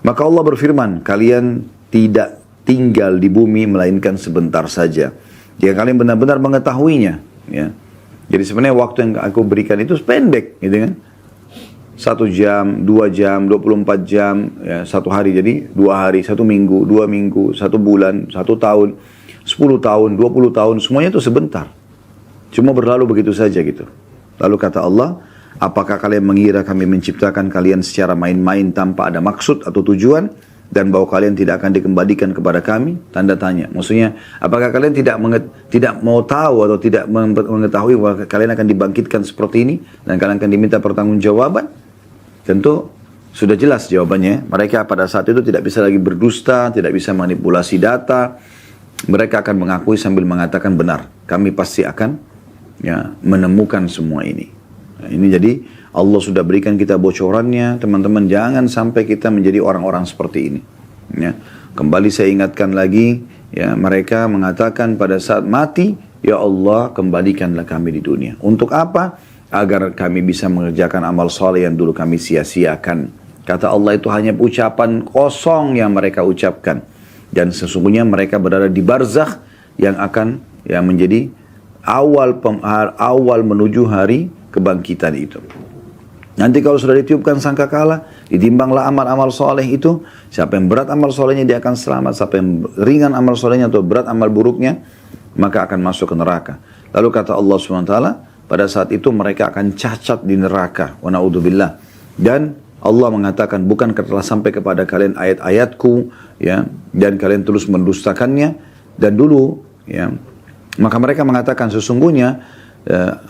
Speaker 3: Maka Allah berfirman, kalian tidak tinggal di bumi melainkan sebentar saja. Jika kalian benar-benar mengetahuinya. Ya. Jadi sebenarnya waktu yang aku berikan itu pendek, gitu kan. 1 jam, 2 jam, 24 jam, ya, 1 hari jadi 2 hari, 1 minggu, 2 minggu, 1 bulan, 1 tahun, 10 tahun, 20 tahun, semuanya itu sebentar. Cuma berlalu begitu saja gitu. Lalu kata Allah, apakah kalian mengira kami menciptakan kalian secara main-main tanpa ada maksud atau tujuan? Dan bahwa kalian tidak akan dikembalikan kepada kami? Tanda tanya. Maksudnya, apakah kalian tidak mau tahu atau tidak mengetahui bahwa kalian akan dibangkitkan seperti ini? Dan kalian akan diminta pertanggungjawaban? Tentu sudah jelas jawabannya. Mereka pada saat itu tidak bisa lagi berdusta, tidak bisa manipulasi data. Mereka akan mengakui sambil mengatakan benar. Kami pasti akan menemukan semua ini. Nah, ini jadi Allah sudah berikan kita bocorannya, teman-teman, jangan sampai kita menjadi orang-orang seperti ini. Ya. Kembali saya ingatkan lagi, ya, mereka mengatakan pada saat mati, ya Allah kembalikanlah kami di dunia. Untuk apa? Agar kami bisa mengerjakan amal soleh yang dulu kami sia-siakan. Kata Allah, itu hanya ucapan kosong yang mereka ucapkan. Dan sesungguhnya mereka berada di barzakh yang akan menjadi awal menuju hari kebangkitan itu. Nanti kalau sudah ditiupkan sangkakala, ditimbanglah amal-amal soleh itu, siapa yang berat amal solehnya dia akan selamat, siapa yang ringan amal solehnya atau berat amal buruknya, maka akan masuk ke neraka. Lalu kata Allah SWT, pada saat itu mereka akan cacat di neraka, wa na'udzubillah. Dan Allah mengatakan, bukankah telah sampai kepada kalian ayat-ayatku, ya, dan kalian terus mendustakannya, dan dulu, ya, maka mereka mengatakan sesungguhnya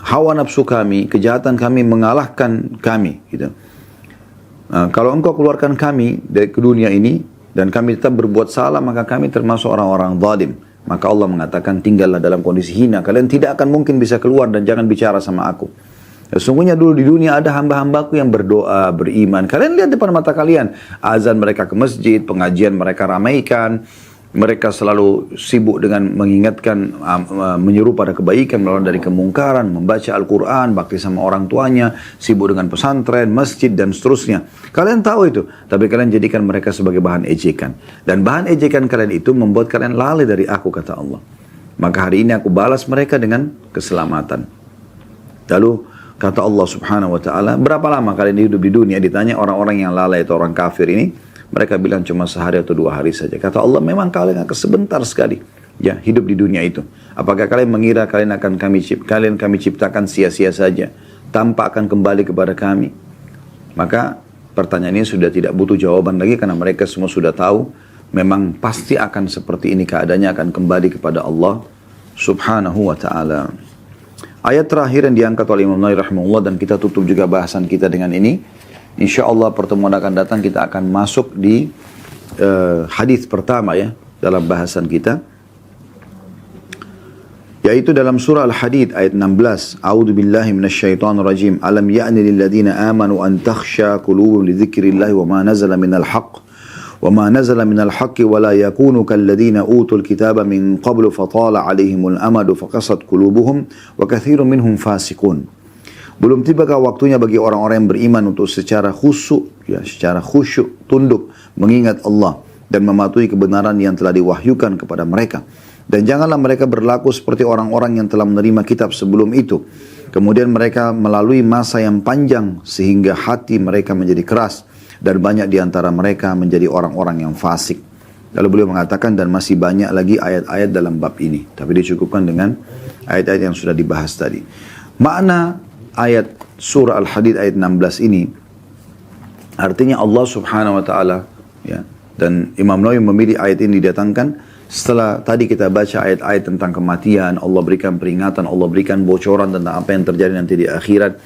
Speaker 3: hawa nafsu kami, kejahatan kami mengalahkan kami. Gitu. Kalau engkau keluarkan kami dari dunia ini dan kami tetap berbuat salah, maka kami termasuk orang-orang zalim. Maka Allah mengatakan, tinggallah dalam kondisi hina. Kalian tidak akan mungkin bisa keluar dan jangan bicara sama aku. Sesungguhnya dulu di dunia ada hamba-hambaku yang berdoa, beriman. Kalian lihat depan mata kalian. Azan mereka ke masjid, pengajian mereka ramaikan. Mereka selalu sibuk dengan mengingatkan, menyeru pada kebaikan, melawan dari kemungkaran, membaca Al-Quran, bakti sama orang tuanya, sibuk dengan pesantren, masjid, dan seterusnya. Kalian tahu itu, tapi kalian jadikan mereka sebagai bahan ejekan. Dan bahan ejekan kalian itu membuat kalian lalai dari aku, kata Allah. Maka hari ini aku balas mereka dengan keselamatan. Lalu kata Allah Subhanahu Wa Taala, berapa lama kalian hidup di dunia? Ditanya orang-orang yang lalai atau orang kafir ini. Mereka bilang cuma sehari atau 2 hari saja. Kata Allah, memang kalian akan sebentar sekali ya hidup di dunia itu. Apakah kalian mengira kalian kami ciptakan sia-sia saja tanpa akan kembali kepada kami? Maka pertanyaan ini sudah tidak butuh jawaban lagi karena mereka semua sudah tahu memang pasti akan seperti ini keadaannya, akan kembali kepada Allah Subhanahu wa taala. Ayat terakhir yang diangkat oleh Imam Nawawi rahimahullah, dan kita tutup juga bahasan kita dengan ini. InsyaAllah pertemuan akan datang kita akan masuk di hadis pertama ya dalam bahasan kita, yaitu dalam surah Al-Hadid ayat 16. A'udzu billahi minasyaitonir rajim. Alam ya'ni lil ladzina amanu an takhsha qulubuhum li dzikrillahi wa ma nazala minal haqq wa ma nazala minal haqqi wa la yakunu kal ladzina utul kitaba min qablu fatala 'alaihimul amadu faqasat qulubuhum wa katsirun minhum fasiqun. Belum tibakah waktunya bagi orang-orang yang beriman untuk secara khusyuk, tunduk, mengingat Allah dan mematuhi kebenaran yang telah diwahyukan kepada mereka. Dan janganlah mereka berlaku seperti orang-orang yang telah menerima kitab sebelum itu. Kemudian mereka melalui masa yang panjang sehingga hati mereka menjadi keras. Dan banyak di antara mereka menjadi orang-orang yang fasik. Lalu beliau mengatakan, dan masih banyak lagi ayat-ayat dalam bab ini. Tapi dicukupkan dengan ayat-ayat yang sudah dibahas tadi. Makna ayat surah Al-Hadid ayat 16 ini artinya Allah Subhanahu wa taala ya Dan Imam Nawawi memilih ayat ini didatangkan setelah tadi kita baca ayat-ayat tentang kematian, Allah berikan peringatan, Allah berikan bocoran tentang apa yang terjadi nanti di akhirat.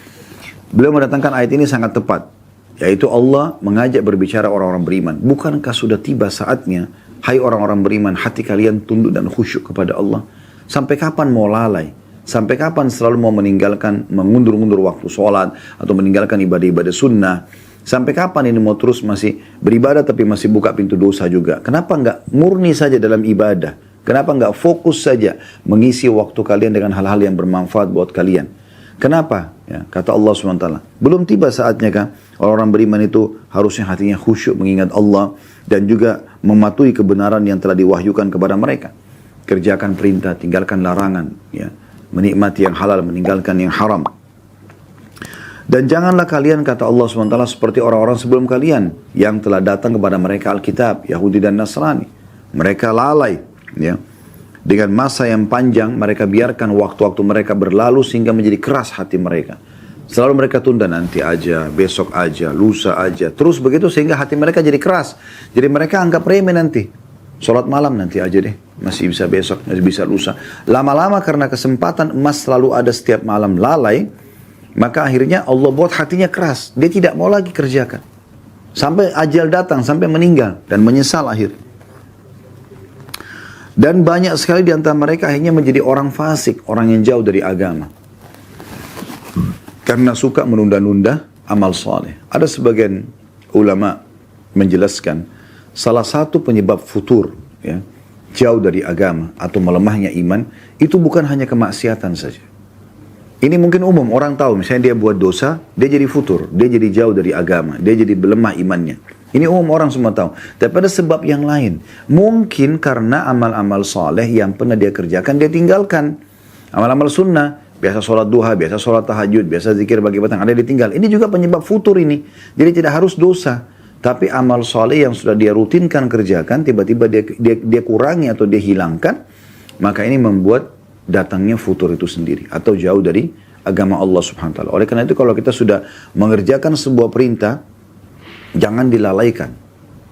Speaker 3: Beliau mendatangkan ayat ini sangat tepat, yaitu Allah mengajak berbicara orang-orang beriman. Bukankah sudah tiba saatnya, hai orang-orang beriman, hati kalian tunduk dan khusyuk kepada Allah? Sampai kapan mau lalai? Sampai kapan selalu mau mengundur-undur waktu sholat atau meninggalkan ibadah-ibadah sunnah? Sampai kapan ini mau terus masih beribadah tapi masih buka pintu dosa juga? Kenapa nggak murni saja dalam ibadah? Kenapa nggak fokus saja mengisi waktu kalian dengan hal-hal yang bermanfaat buat kalian? Kenapa? Ya, kata Allah SWT, belum tiba saatnya kah orang-orang beriman itu harusnya hatinya khusyuk mengingat Allah dan juga mematuhi kebenaran yang telah diwahyukan kepada mereka. Kerjakan perintah, tinggalkan larangan, ya. Menikmati yang halal, meninggalkan yang haram. Dan janganlah kalian, kata Allah SWT, seperti orang-orang sebelum kalian yang telah datang kepada mereka Alkitab, Yahudi dan Nasrani. Mereka lalai, ya. Dengan masa yang panjang, mereka biarkan waktu-waktu mereka berlalu sehingga menjadi keras hati mereka. Selalu mereka tunda, nanti aja, besok aja, lusa aja. Terus begitu sehingga hati mereka jadi keras. Jadi mereka anggap remeh nanti. Sholat malam nanti aja deh, masih bisa besok, masih bisa lusa. Lama-lama karena kesempatan emas selalu ada setiap malam lalai, maka akhirnya Allah buat hatinya keras. Dia tidak mau lagi kerjakan. Sampai ajal datang, sampai meninggal. Dan menyesal akhir. Dan banyak sekali di antara mereka akhirnya menjadi orang fasik. Orang yang jauh dari agama. Karena suka menunda-nunda amal soleh. Ada sebagian ulama menjelaskan. Salah satu penyebab futur. Ya, jauh dari agama. Atau melemahnya iman. Itu bukan hanya kemaksiatan saja. Ini mungkin umum, orang tahu, misalnya dia buat dosa, dia jadi futur, dia jadi jauh dari agama, dia jadi melemah imannya. Ini umum, orang semua tahu. Tapi ada sebab yang lain. Mungkin karena amal-amal soleh yang pernah dia kerjakan, dia tinggalkan. Amal-amal sunnah, biasa sholat duha, biasa sholat tahajud, biasa zikir bagi petang, ada ditinggal. Ini juga penyebab futur ini. Jadi tidak harus dosa. Tapi amal soleh yang sudah dia rutinkan kerjakan, tiba-tiba dia kurangi atau dia hilangkan, maka ini membuat datangnya futur itu sendiri atau jauh dari agama Allah Subhanahu wa taala. Oleh karena itu kalau kita sudah mengerjakan sebuah perintah, jangan dilalaikan.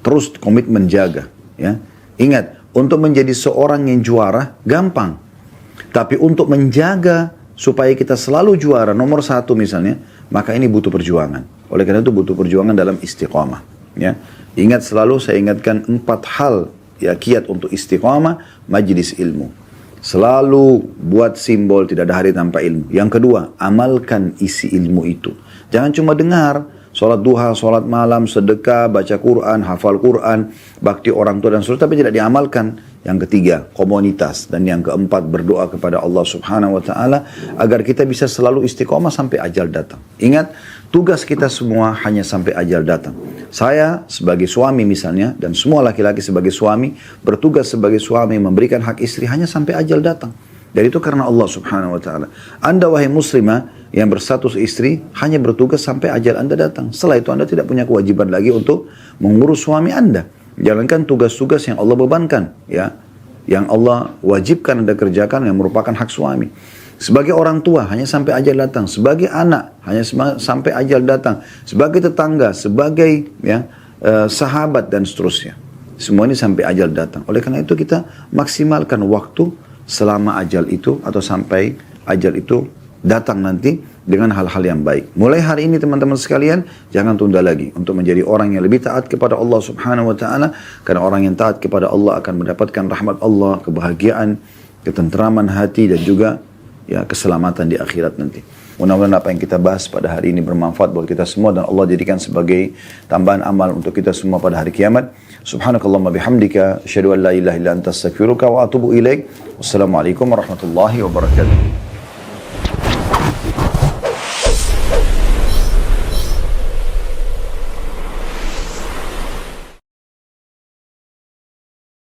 Speaker 3: Terus komitmen jaga, ya. Ingat, untuk menjadi seorang yang juara gampang. Tapi untuk menjaga supaya kita selalu juara nomor 1 misalnya, maka ini butuh perjuangan. Oleh karena itu butuh perjuangan dalam istiqamah, ya. Ingat selalu, saya ingatkan 4 hal ya kiat untuk istiqamah, majlis ilmu. Selalu buat simbol tidak ada hari tanpa ilmu. Yang kedua, amalkan isi ilmu itu. Jangan cuma dengar, sholat duha, sholat malam, sedekah, baca Quran, hafal Quran, bakti orang tua dan seterusnya, tapi tidak diamalkan. Yang ketiga, komunitas. Dan yang keempat, berdoa kepada Allah Subhanahu wa taala agar kita bisa selalu istiqomah sampai ajal datang. Ingat, tugas kita semua hanya sampai ajal datang. Saya sebagai suami misalnya, dan semua laki-laki sebagai suami, bertugas sebagai suami memberikan hak istri hanya sampai ajal datang. Dan itu karena Allah Subhanahu wa taala. Anda wahai muslimah yang berstatus istri hanya bertugas sampai ajal Anda datang. Setelah itu Anda tidak punya kewajiban lagi untuk mengurus suami Anda. Jalankan tugas-tugas yang Allah bebankan, ya, yang Allah wajibkan Anda kerjakan yang merupakan hak suami. Sebagai orang tua hanya sampai ajal datang, sebagai anak hanya sampai ajal datang, sebagai tetangga, sebagai ya, sahabat dan seterusnya. Semua ini sampai ajal datang. Oleh karena itu kita maksimalkan waktu selama ajal itu atau sampai ajal itu datang nanti dengan hal-hal yang baik. Mulai hari ini teman-teman sekalian, jangan tunda lagi untuk menjadi orang yang lebih taat kepada Allah Subhanahu wa taala, karena orang yang taat kepada Allah akan mendapatkan rahmat Allah, kebahagiaan, ketenteraman hati dan juga ya keselamatan di akhirat nanti. Mudah-mudahan apa yang kita bahas pada hari ini bermanfaat buat kita semua dan Allah jadikan sebagai tambahan amal untuk kita semua pada hari kiamat. Subhanakallahumma bihamdika asyhadu an la ilaha illa anta astaghfiruka wa atubu ilaik. Wassalamualaikum warahmatullahi wabarakatuh.